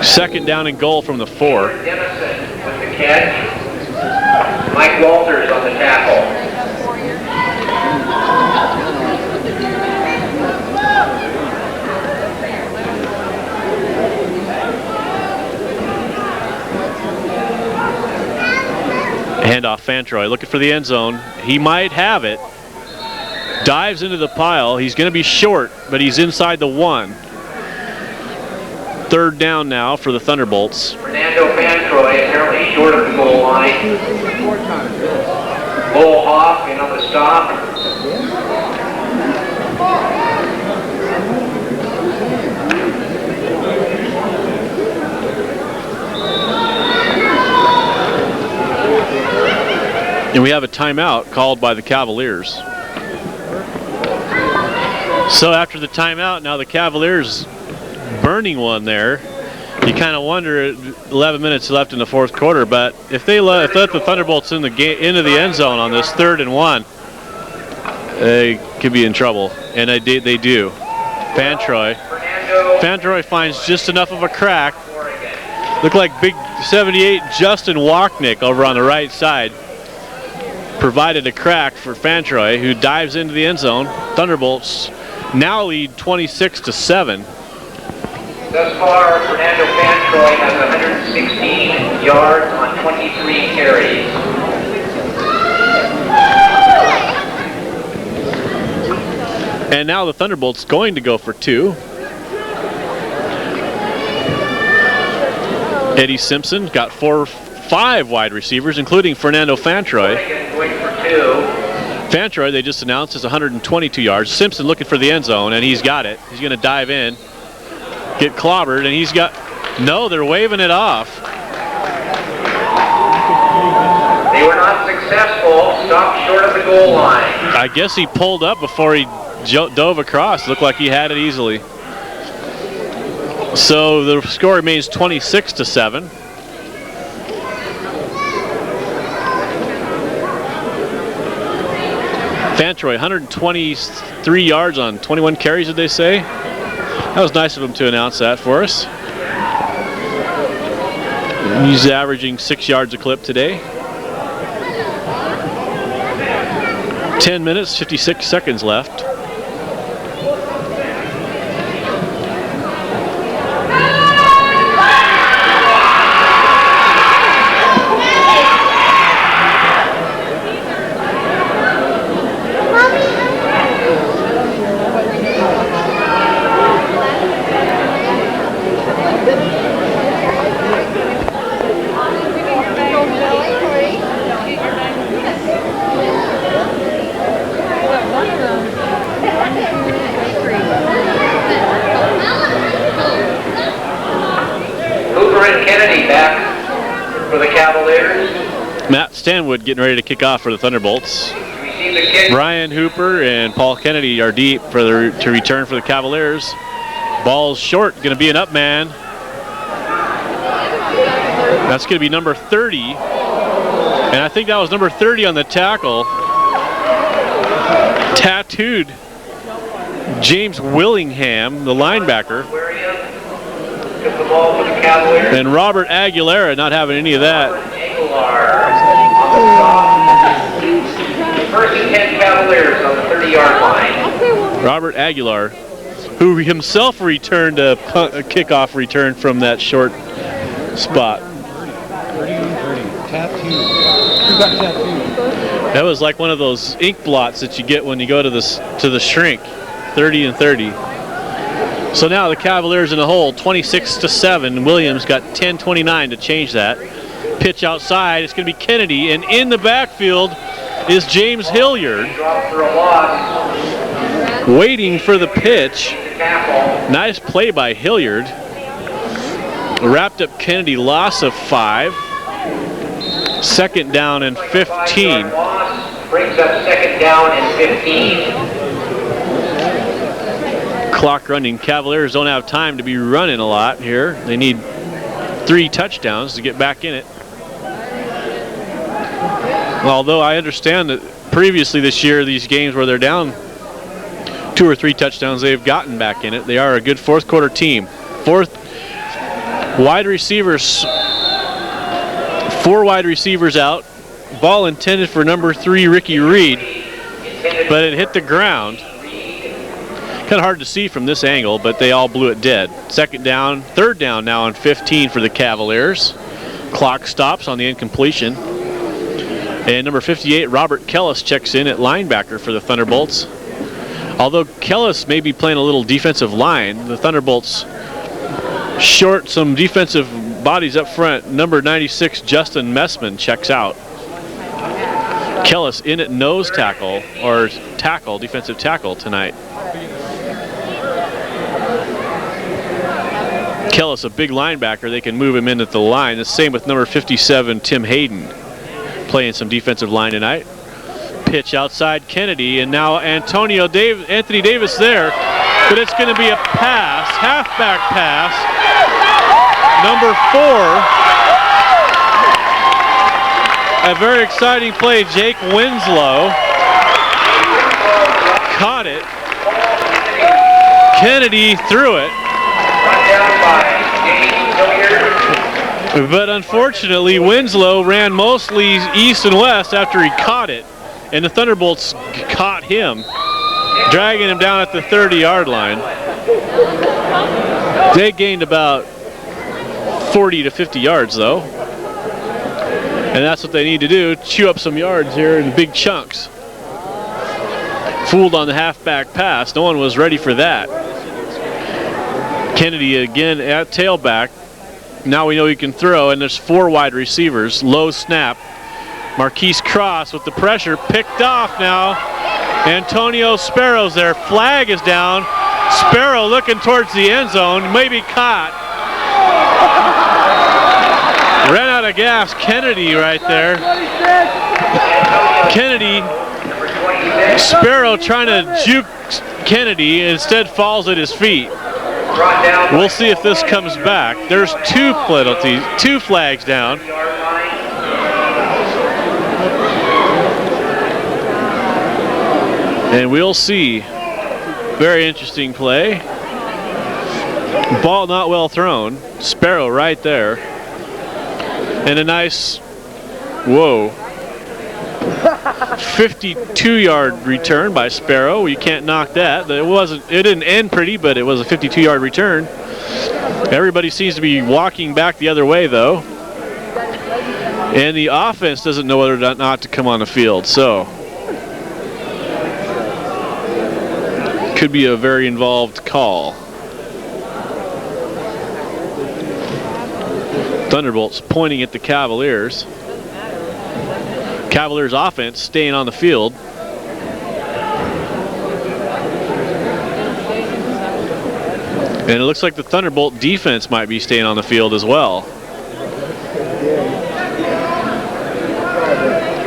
Second down and goal from the 4. Demison with the catch. Mike Walters on the tackle. Handoff Fantroy looking for the end zone. He might have it. Dives into the pile. He's going to be short, but he's inside the 1. Third down now for the Thunderbolts. Fernando Fantroy apparently short of the goal line. Lowell Hoff in on the stop. And we have a timeout called by the Cavaliers. So after the timeout, now the Cavaliers burning one there. You kind of wonder, 11 minutes left in the fourth quarter, but if they let the Thunderbolts in the into the end zone on this 3rd and 1, they could be in trouble, and they do. Fantroy finds just enough of a crack. Looked like big 78 Justin Wachnick over on the right side provided a crack for Fantroy, who dives into the end zone. Thunderbolts now lead 26-7. Thus far, Fernando Fantroy has 116 yards on 23 carries. And now the Thunderbolts going to go for 2. Eddie Simpson got 5 wide receivers, including Fernando Fantroy. Going for 2. Fantroy, they just announced, is 122 yards. Simpson looking for the end zone, and he's got it. He's going to dive in, get clobbered, and he's got... No, they're waving it off. They were not successful. Stopped short of the goal line. I guess he pulled up before he dove across. Looked like he had it easily. So the score remains 26-7. Fantroy, 123 yards on 21 carries, did they say? That was nice of him to announce that for us. He's averaging 6 yards a clip today. 10 minutes, 56 seconds left. Matt Stanwood getting ready to kick off for the Thunderbolts. Brian Hooper and Paul Kennedy are deep for to return for the Cavaliers. Ball's short, going to be an up man. That's going to be number 30. And I think that was number 30 on the tackle. Tattooed James Willingham, the linebacker. And Robert Aguilera not having any of that. First and 10 Cavaliers on the 30-yard line. Robert Aguilar, who himself returned a kickoff return from that short spot. 30. Tattoo. Who got tattooed? That was like one of those ink blots that you get when you go to the shrink. 30 and 30. So now the Cavaliers in the hole, 26-7. Williams got 10:29 to change that. Pitch outside, it's going to be Kennedy, and in the backfield is James Hilliard. Waiting for the pitch. Nice play by Hilliard. Wrapped up Kennedy, loss of 5. Second down and 15. Brings up second down and 15. Clock running. Cavaliers don't have time to be running a lot here. They need 3 touchdowns to get back in it. Although I understand that previously this year, these games where they're down 2 or 3 touchdowns, they've gotten back in it. They are a good fourth quarter team. Wide receivers, 4 wide receivers out. Ball intended for number 3, Ricky Reed, but it hit the ground. Kind of hard to see from this angle, but they all blew it dead. Second down, third down now on 15 for the Cavaliers. Clock stops on the incompletion. And number 58, Robert Kellis, checks in at linebacker for the Thunderbolts. Although Kellis may be playing a little defensive line, the Thunderbolts short some defensive bodies up front. Number 96, Justin Messman, checks out. Kellis in at nose tackle, or tackle, defensive tackle tonight. Kellis, a big linebacker, they can move him in at the line. The same with number 57, Tim Hayden, playing some defensive line tonight. Pitch outside Kennedy, and now Anthony Davis there, but it's going to be a pass, halfback pass. Number 4, a very exciting play. Jake Winslow caught it. Kennedy threw it. But unfortunately, Winslow ran mostly east and west after he caught it, and the Thunderbolts caught him, dragging him down at the 30-yard line. They gained about 40 to 50 yards, though. And that's what they need to do, chew up some yards here in big chunks. Fooled on the halfback pass. No one was ready for that. Kennedy again at tailback. Now we know he can throw, and there's 4 wide receivers. Low snap. Marquise Cross with the pressure, picked off now. Antonio Sparrow's there. Flag is down. Sparrow looking towards the end zone, maybe caught. Ran out of gas. Kennedy right there. Kennedy, Sparrow trying to juke Kennedy, instead falls at his feet. We'll see if this comes back. There's 2 penalties, 2 flags down. And we'll see. Very interesting play. Ball not well thrown. Sparrow right there. And a nice, 52-yard return by Sparrow. You can't knock that. It didn't end pretty, but it was a 52-yard return. Everybody seems to be walking back the other way, though. And the offense doesn't know whether or not to come on the field, so could be a very involved call. Thunderbolts pointing at the Cavaliers. Cavaliers offense staying on the field. And it looks like the Thunderbolt defense might be staying on the field as well.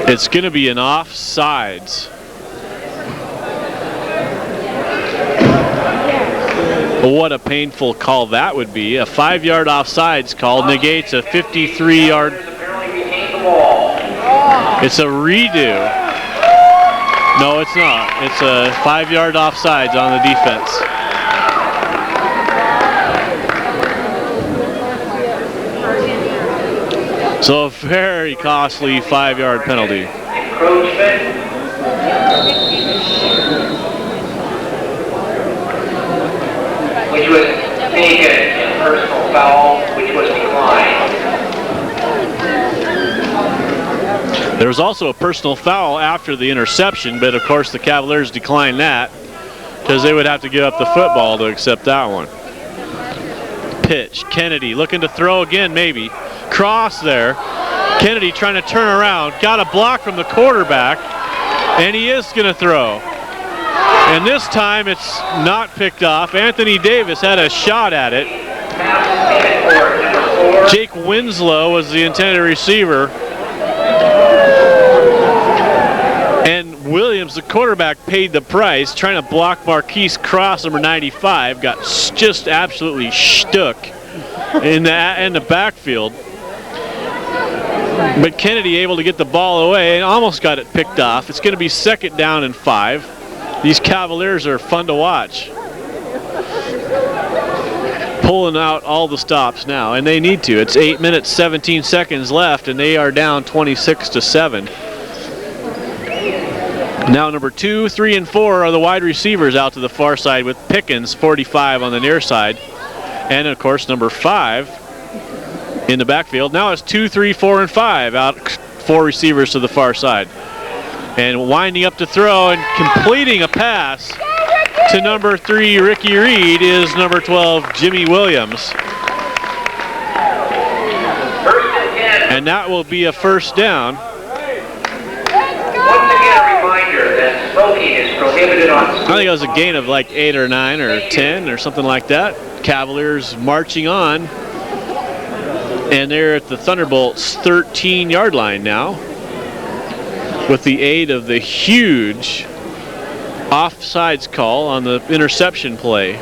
It's going to be an offsides. What a painful call that would be. A 5-yard offsides call negates a 53-yard. It's a redo. No, it's not. It's a 5-yard offsides on the defense. So a very costly 5-yard penalty. Which was taken in personal foul, which was declined. There was also a personal foul after the interception, but of course the Cavaliers declined that because they would have to give up the football to accept that one. Pitch, Kennedy looking to throw again, maybe. Cross there. Kennedy trying to turn around. Got a block from the quarterback, and he is going to throw. And this time it's not picked off. Anthony Davis had a shot at it. Jake Winslow was the intended receiver. And Williams, the quarterback, paid the price, trying to block Marquise Cross, number 95. Got just absolutely stuck in the backfield. But Kennedy able to get the ball away and almost got it picked off. It's going to be 2nd down and 5. These Cavaliers are fun to watch. Pulling out all the stops now, and they need to. It's 8 minutes, 17 seconds left, and they are down 26-7. Now number 2, 3, and 4 are the wide receivers out to the far side with Pickens, 45 on the near side. And of course number 5 in the backfield. Now it's 2, 3, 4, and 5 out, 4 receivers to the far side. And winding up to throw and completing a pass to number 3, Ricky Reed, is number 12, Jimmy Williams. And that will be a 1st down. smoking is prohibited on I think it was a gain of like 8 or 9 or 10 or something like that. Cavaliers marching on. And they're at the Thunderbolts' 13-yard line now, with the aid of the huge offsides call on the interception play.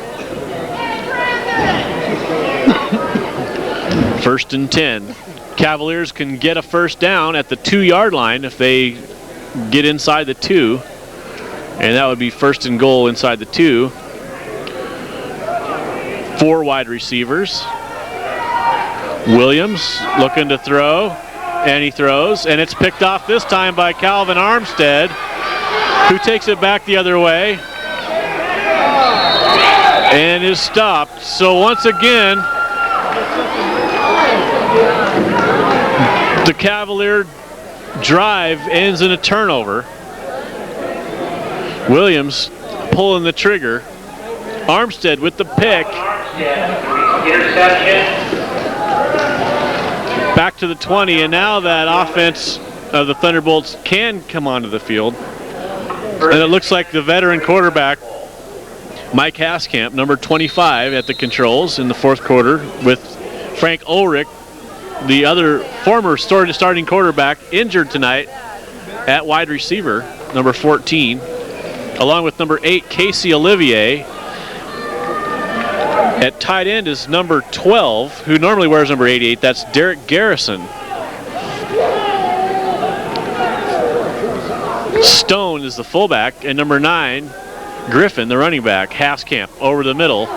1st and 10. Cavaliers can get a first down at the 2-yard line if they get inside the 2, and that would be 1st and goal inside the 2. 4 wide receivers. Williams looking to throw, and he throws, and it's picked off this time by Calvin Armstead, who takes it back the other way and is stopped. So once again, the Cavalier drive ends in a turnover. Williams pulling the trigger. Armstead with the pick. interception. Back to the 20, and now that offense of the Thunderbolts can come onto the field. And it looks like the veteran quarterback, Mike Haskamp, number 25, at the controls in the 4th quarter, with Frank Ulrich, the other former starting quarterback, injured tonight at wide receiver, number 14, along with number 8, Casey Olivier. At tight end is number 12, who normally wears number 88. That's Derek Garrison. Stone is the fullback, and number 9, Griffin, the running back. Haskamp over the middle.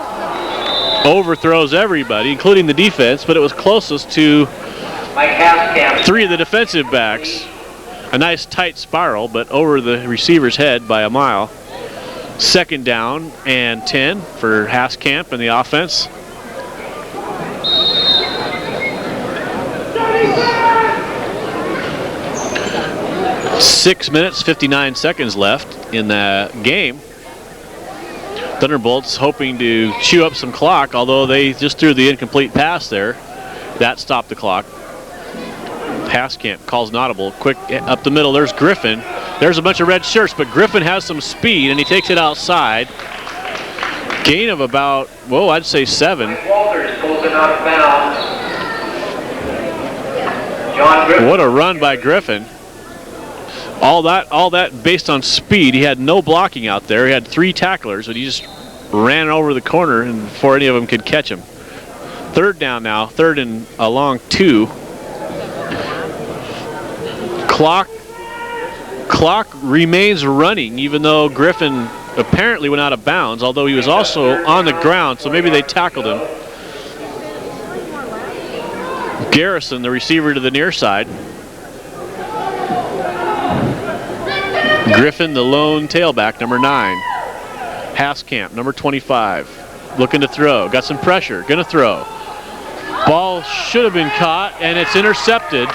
Overthrows everybody, including the defense, but it was closest to 3 of the defensive backs. A nice tight spiral, but over the receiver's head by a mile. 2nd down and 10 for Haskamp and the offense. Six minutes, 59 seconds left in the game. Thunderbolts hoping to chew up some clock, although they just threw the incomplete pass there. That stopped the clock. Haskamp calls an audible. Quick up the middle, there's Griffin. There's a bunch of red shirts, but Griffin has some speed, and he takes it outside. Gain of about, well, I'd say 7. Walters pulls it out of bounds. John Griffin. What a run by Griffin. All that based on speed. He had no blocking out there. He had 3 tacklers, and he just ran over the corner and before any of them could catch him. 3rd down now, 3rd and a long 2. Clock remains running, even though Griffin apparently went out of bounds, although he was also on the ground, so maybe they tackled him. Garrison, the receiver to the near side. Griffin, the lone tailback, number 9. Haskamp, number 25, looking to throw. Got some pressure, gonna throw. Ball should have been caught, and it's intercepted.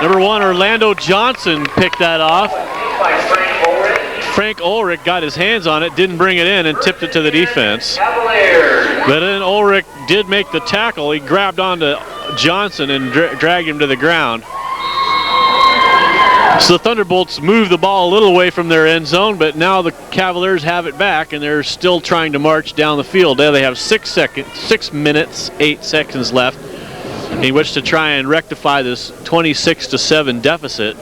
Number 1, Orlando Johnson picked that off. Frank Ulrich got his hands on it, didn't bring it in, and tipped it to the defense. But then Ulrich did make the tackle. He grabbed onto Johnson and dragged him to the ground. So the Thunderbolts moved the ball a little away from their end zone, but now the Cavaliers have it back, and they're still trying to march down the field. Now they have 6 minutes, 8 seconds left in which to try and rectify this 26-7 deficit.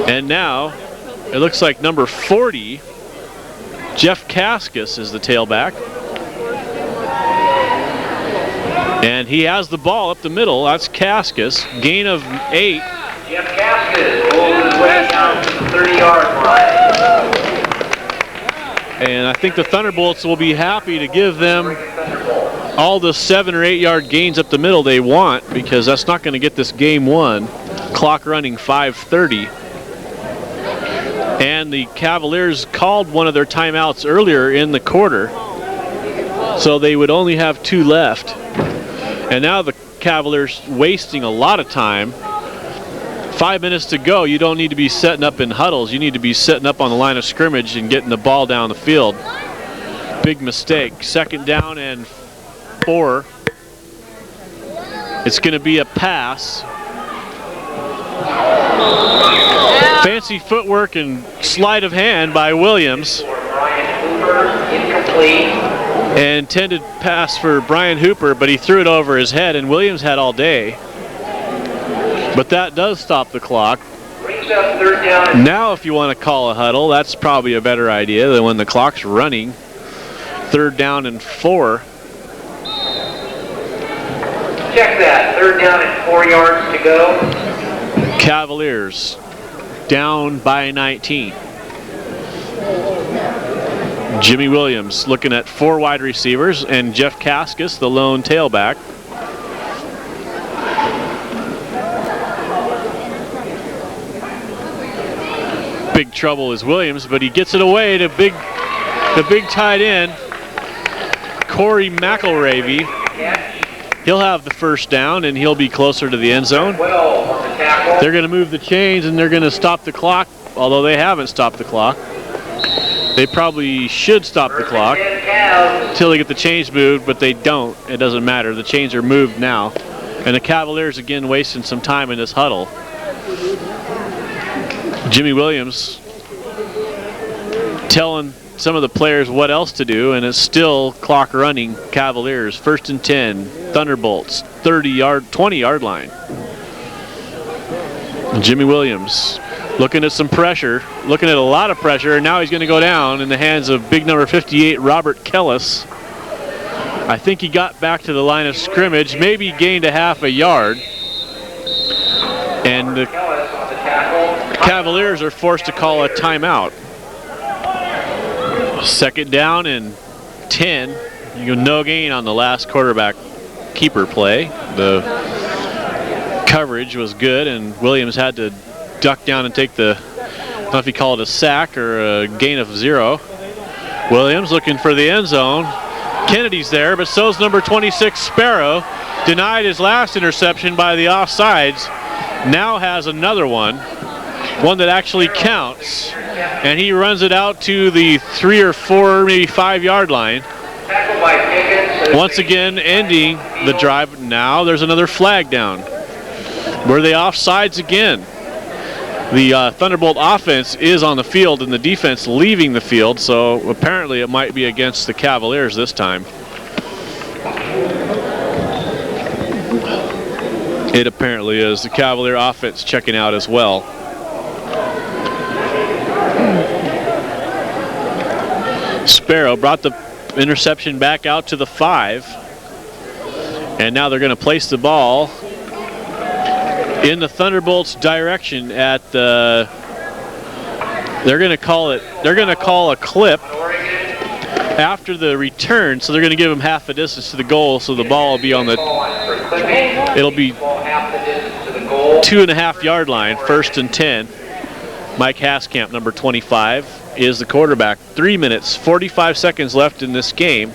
And now it looks like number 40, Jeff Kaskus, is the tailback. And he has the ball up the middle. That's Kaskus. Gain of 8. Jeff Kaskus pulls his way down to the 30-yard line. And I think the Thunderbolts will be happy to give them all the 7 or 8 yard gains up the middle they want, because that's not going to get this game won. Clock running 5:30. And the Cavaliers called one of their timeouts earlier in the quarter, so they would only have 2 left. And now the Cavaliers wasting a lot of time. 5 minutes to go. You don't need to be setting up in huddles. You need to be setting up on the line of scrimmage and getting the ball down the field. Big mistake. 2nd down and 4. It's going to be a pass. Fancy footwork and sleight of hand by Williams. Brian Hooper, incomplete. And intended pass for Brian Hooper, but he threw it over his head, and Williams had all day. But that does stop the clock. Brings up third down. Now if you want to call a huddle, that's probably a better idea than when the clock's running. 3rd down and 4. Check that. 3rd down and 4 yards to go. Cavaliers down by 19. Jimmy Williams looking at 4 wide receivers and Jeff Caskus, the lone tailback. Big trouble is Williams, but he gets it away to the big tight end, Corey McElravy. He'll have the 1st down and he'll be closer to the end zone. They're going to move the chains and they're going to stop the clock, although they haven't stopped the clock. They probably should stop the clock until they get the chains moved, but they don't. It doesn't matter. The chains are moved now. And the Cavaliers again wasting some time in this huddle. Jimmy Williams telling some of the players what else to do, and it's still clock running. Cavaliers 1st and 10, Thunderbolts 20-yard line. Jimmy Williams looking at some pressure, looking at a lot of pressure, and now he's going to go down in the hands of big number 58, Robert Kellis. I think he got back to the line of scrimmage, maybe gained a half a yard. And the Cavaliers are forced to call a timeout. 2nd down and 10. No gain on the last quarterback keeper play. The coverage was good, and Williams had to duck down and take the, I don't know if you call it a sack or a gain of 0. Williams looking for the end zone. Kennedy's there, but so's number 26, Sparrow. Denied his last interception by the offsides. Now has another one that actually counts. And he runs it out to the 3 or 4, maybe 5-yard line. Once again, ending the drive. Now there's another flag down. Were they offsides again? The Thunderbolt offense is on the field and the defense leaving the field, so apparently it might be against the Cavaliers this time. It apparently is. The Cavalier offense checking out as well. Sparrow brought the interception back out to the 5. And now they're going to place the ball in the Thunderbolts' direction at the, they're going to call a clip after the return, so they're going to give them half the distance to the goal, so the ball will be on the, it'll be 2.5-yard line, 1st and 10. Mike Haskamp, number 25, is the quarterback. 3 minutes, 45 seconds left in this game,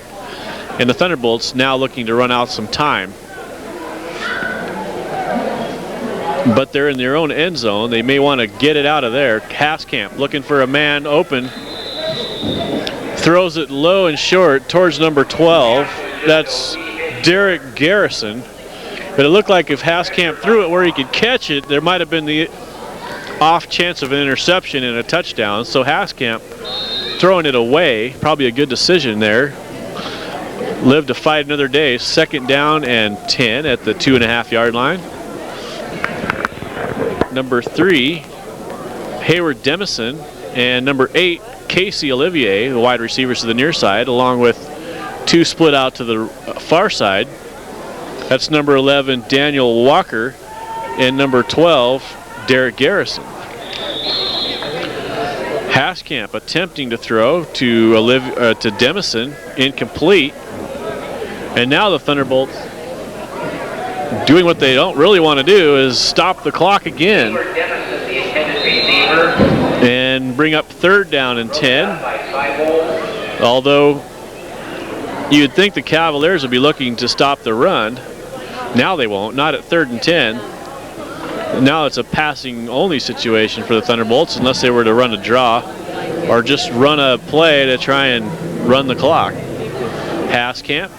and the Thunderbolts now looking to run out some time. But they're in their own end zone. They may want to get it out of there. Haskamp looking for a man open. Throws it low and short towards number 12. That's Derek Garrison. But it looked like if Haskamp threw it where he could catch it, there might have been the off chance of an interception and a touchdown. So Haskamp throwing it away. Probably a good decision there. Live to fight another day. 2nd down and 10 at the 2.5-yard line. Number 3, Hayward Demison, and number 8, Casey Olivier, the wide receivers to the near side, along with 2 split out to the far side. That's number 11, Daniel Walker, and number 12, Derek Garrison. Haskamp attempting to throw to Demison, incomplete. And now the Thunderbolts doing what they don't really want to do is stop the clock again and bring up 3rd down and 10. Although you'd think the Cavaliers would be looking to stop the run. Now they won't, not at 3rd and 10. Now it's a passing only situation for the Thunderbolts unless they were to run a draw or just run a play to try and run the clock. Haskamp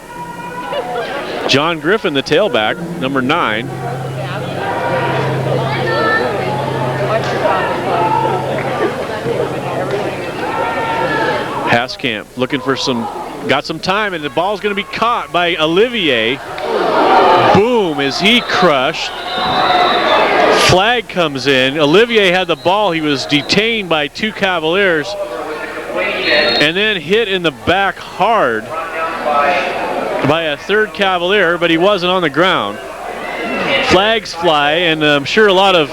John Griffin, the tailback, number 9. Haskamp looking for got some time, and the ball's going to be caught by Olivier. Boom, is he crushed. Flag comes in. Olivier had the ball. He was detained by 2 Cavaliers and then hit in the back hard by a 3rd Cavalier, but he wasn't on the ground. Flags fly, and I'm sure a lot of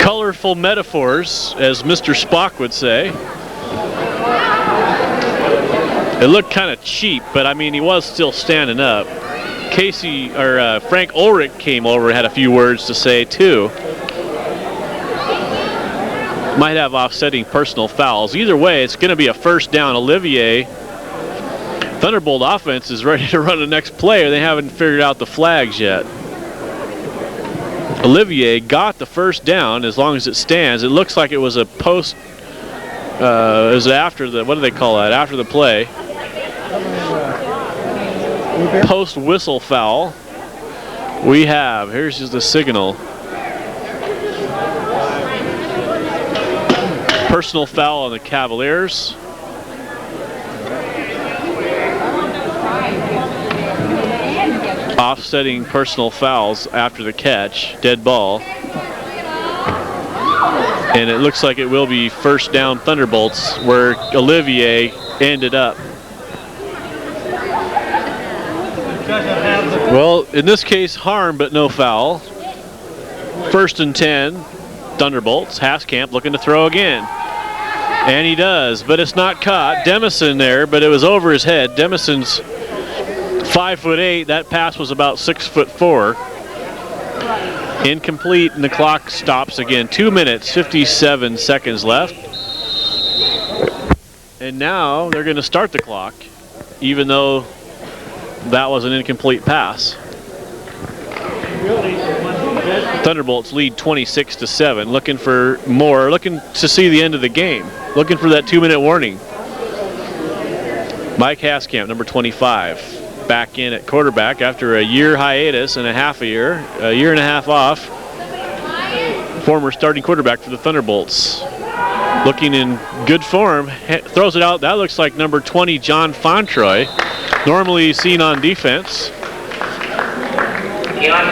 colorful metaphors, as Mr. Spock would say. It looked kind of cheap, but I mean, he was still standing up. Frank Ulrich came over and had a few words to say too. Might have offsetting personal fouls. Either way, it's going to be a first down. Olivier, Thunderbolt offense is ready to run the next play. They haven't figured out the flags yet. Olivier got the first down as long as it stands. It looks like it was a post. It was after the, what do they call that? After the play. Post whistle foul. We have, here's just the signal. Personal foul on the Cavaliers. Offsetting personal fouls after the catch, dead ball. And it looks like it will be first down Thunderbolts, where Olivier ended up. Well, in this case, harm but no foul. 1st and 10, Thunderbolts. Haskamp looking to throw again. And he does, but it's not caught. Demison there, but it was over his head. Demison's 5'8". That pass was about 6'4". Incomplete, and the clock stops again. 2 minutes, 57 seconds left. And now they're going to start the clock, even though that was an incomplete pass. Thunderbolts lead 26-7. Looking for more, looking to see the end of the game. Looking for that 2-minute warning. Mike Haskamp, number 25, back in at quarterback after a year hiatus and a year and a half off. Former starting quarterback for the Thunderbolts. Looking in good form, throws it out. That looks like number 20, John Fontroy, normally seen on defense.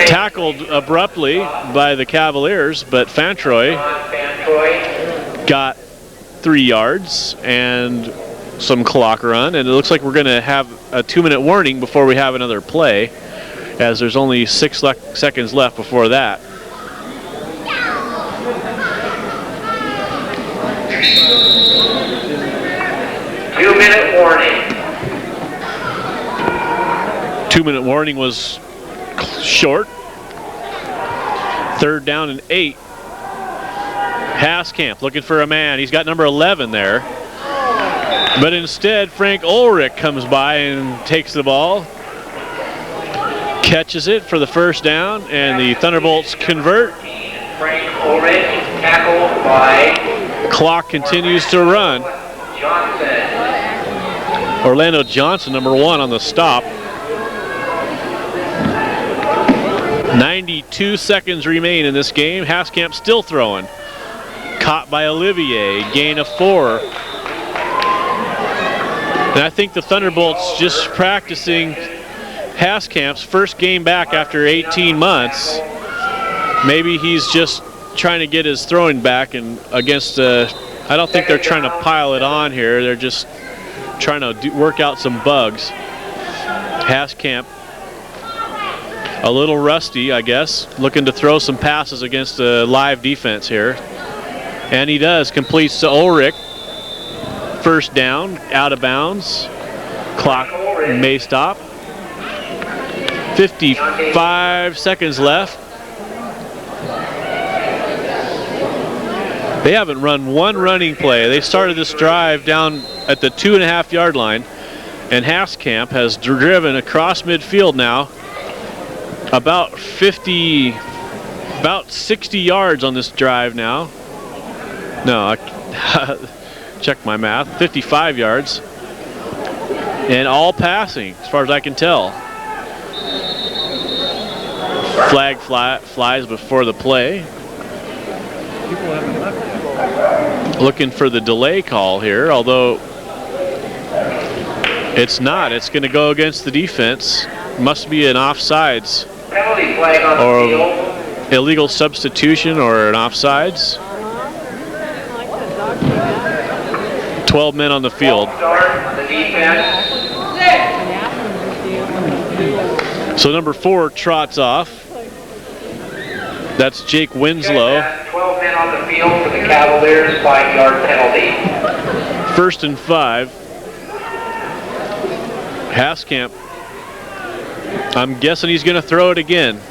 Tackled abruptly by the Cavaliers, but Fontroy got 3 yards and some clock run, and it looks like we're going to have a 2-minute warning before we have another play, as there's only 6 seconds left before that. Two-minute warning. 2-minute warning was short. 3rd down and 8. Haskamp looking for a man. He's got number 11 there. But instead, Frank Ulrich comes by and takes the ball. Catches it for the first down, and the Thunderbolts convert. Frank Ulrich tackled by Clock continues to run. Johnson. Orlando Johnson, number 1 on the stop. 92 seconds remain in this game. Haskamp still throwing. Caught by Olivier, gain of 4. And I think the Thunderbolts just practicing Haskamp's first game back after 18 months. Maybe he's just trying to get his throwing back, and against I don't think they're trying to pile it on here. They're just trying to work out some bugs. Haskamp, a little rusty, I guess, looking to throw some passes against a live defense here. And he does, completes to Ulrich. First down, out of bounds. Clock may stop. 55 seconds left. They haven't run one running play. They started this drive down at the 2.5-yard line, and Haskamp has driven across midfield now about 60 yards on this drive now. No, I check my math, 55 yards, and all passing as far as I can tell. Flag flies before the play. People haven't left yet. Looking for the delay call here, although it's not. It's going to go against the defense. Must be an offsides Penalty flag on or the field. illegal substitution or an offsides. 12 men on the field. Start on the defense. So number 4 trots off. That's Jake Winslow. 12 men on the field for the Cavaliers, 5-yard penalty. 1st and 5. Haskamp. I'm guessing he's going to throw it again.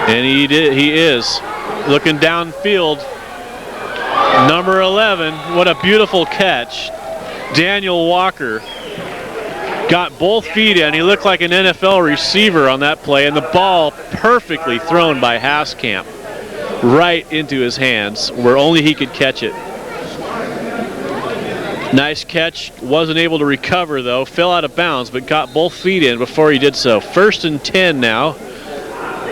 And he is. Looking downfield. Number 11, what a beautiful catch. Daniel Walker got both feet in. He looked like an NFL receiver on that play, and the ball perfectly thrown by Haskamp right into his hands where only he could catch it. Nice catch. Wasn't able to recover though. Fell out of bounds, but got both feet in before he did so. 1st and 10 now.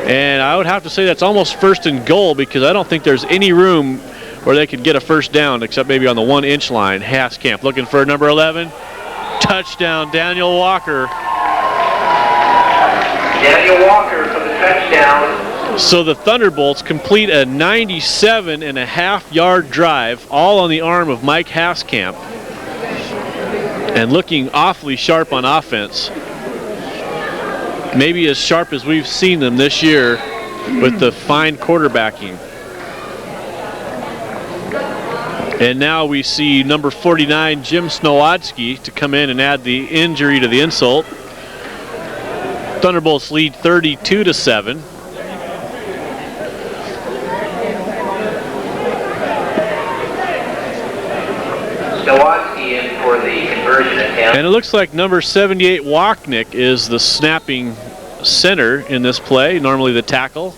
And I would have to say that's almost 1st and goal because I don't think there's any room where they could get a first down except maybe on the 1-inch line. Haskamp looking for number 11. Touchdown, Daniel Walker. Daniel Walker for the touchdown. So the Thunderbolts complete a 97.5-yard drive, all on the arm of Mike Haskamp. And looking awfully sharp on offense. Maybe as sharp as we've seen them this year with the fine quarterbacking. And now we see number 49, Jim Snowodsky, to come in and add the injury to the insult. Thunderbolts lead 32-7. Snowodsky in for the conversion attempt. And it looks like number 78, Wachnick, is the snapping center in this play, normally the tackle.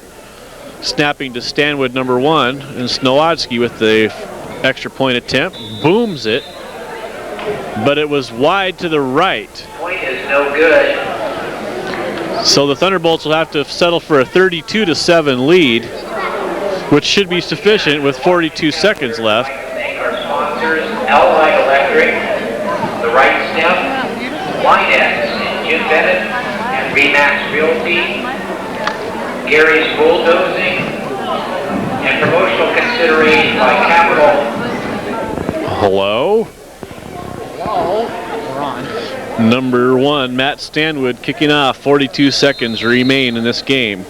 Snapping to Stanwood, number 1, and Snowodsky with the extra point attempt, booms it, but it was wide to the right. Point is no good. So the Thunderbolts will have to settle for a 32-7 lead, which should be sufficient with 42 seconds left. Thank our sponsors, Allied Electric, The Right Step, Linex, and Jim Bennett, and Remax Realty, Gary's Bulldozing, and promotional consideration by Capital. Hello? We're on. Number 1, Matt Stanwood kicking off. 42 seconds remain in this game.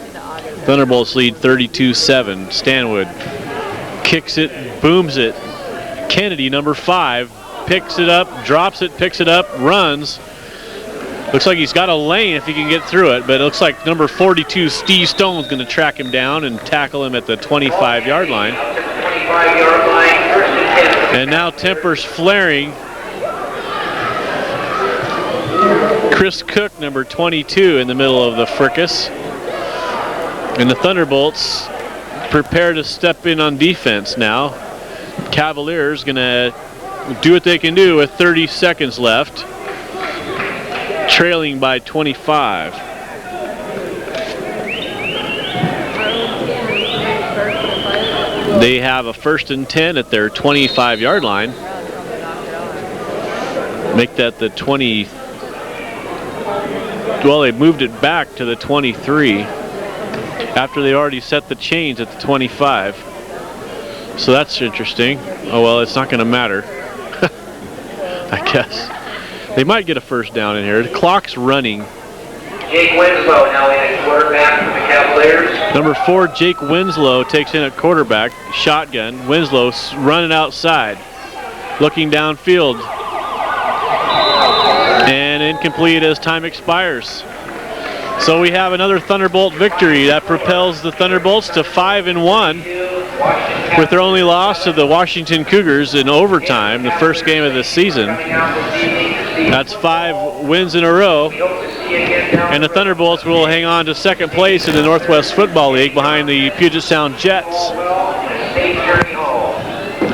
Thunderbolts lead 32-7. Stanwood kicks it, booms it. Kennedy, number 5, picks it up, drops it, picks it up, runs. Looks like he's got a lane if he can get through it, but it looks like number 42, Steve Stone's going to track him down and tackle him at the 25-yard line. 25-yard line, 1st and 10. And now tempers flaring. Chris Cook, number 22, in the middle of the fracas. And the Thunderbolts prepare to step in on defense now. Cavaliers going to do what they can do with 30 seconds left. Trailing by 25. They have a 1st and 10 at their 25-yard line. Make that the 20. Well, they moved it back to the 23 after they already set the chains at the 25. So that's interesting. Oh, well, it's not going to matter, I guess. They might get a first down in here. The clock's running. Jake Winslow now in at quarterback for the Cavaliers. Number 4, Jake Winslow takes in at quarterback. Shotgun. Winslow running outside. Looking downfield. And incomplete as time expires. So we have another Thunderbolt victory that propels the Thunderbolts to 5-1 with their only loss to the Washington Cougars in overtime, the first game of the season. That's 5 wins in a row. And the Thunderbolts will hang on to 2nd place in the Northwest Football League behind the Puget Sound Jets,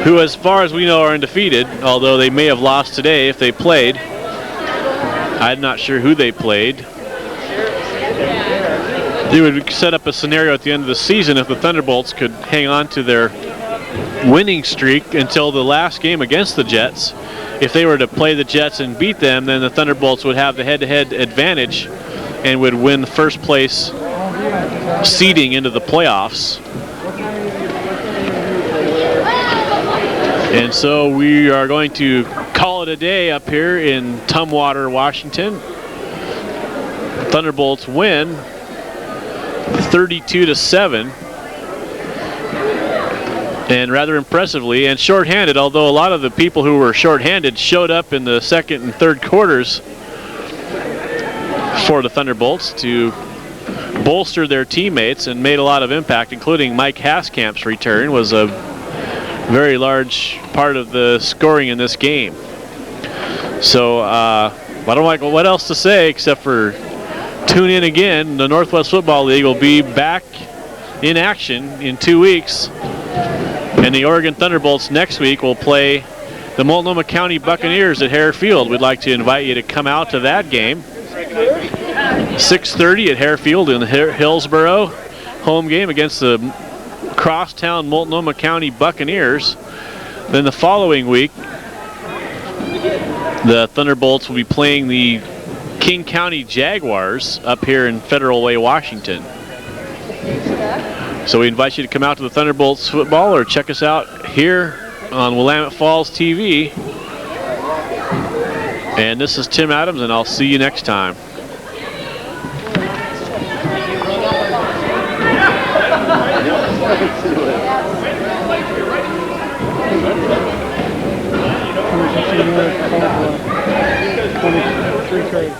who as far as we know are undefeated, although they may have lost today if they played. I'm not sure who they played. It would set up a scenario at the end of the season if the Thunderbolts could hang on to their winning streak until the last game against the Jets. If they were to play the Jets and beat them, then the Thunderbolts would have the head-to-head advantage and would win first place seeding into the playoffs. And so we are going to call it a day up here in Tumwater, Washington. Thunderbolts win 32-7. And rather impressively and shorthanded, although a lot of the people who were shorthanded showed up in the second and third quarters for the Thunderbolts to bolster their teammates and made a lot of impact, including Mike Haskamp's return was a very large part of the scoring in this game. So I don't like what else to say except for tune in again. The Northwest Football League will be back in action in 2 weeks. And the Oregon Thunderbolts next week will play the Multnomah County Buccaneers at Hare Field. We'd like to invite you to come out to that game. 6:30 at Hare Field in Hillsboro. Home game against the crosstown Multnomah County Buccaneers. Then the following week, the Thunderbolts will be playing the King County Jaguars up here in Federal Way, Washington. So we invite you to come out to the Thunderbolts football or check us out here on Willamette Falls TV. And this is Tim Adams, and I'll see you next time. Free trade.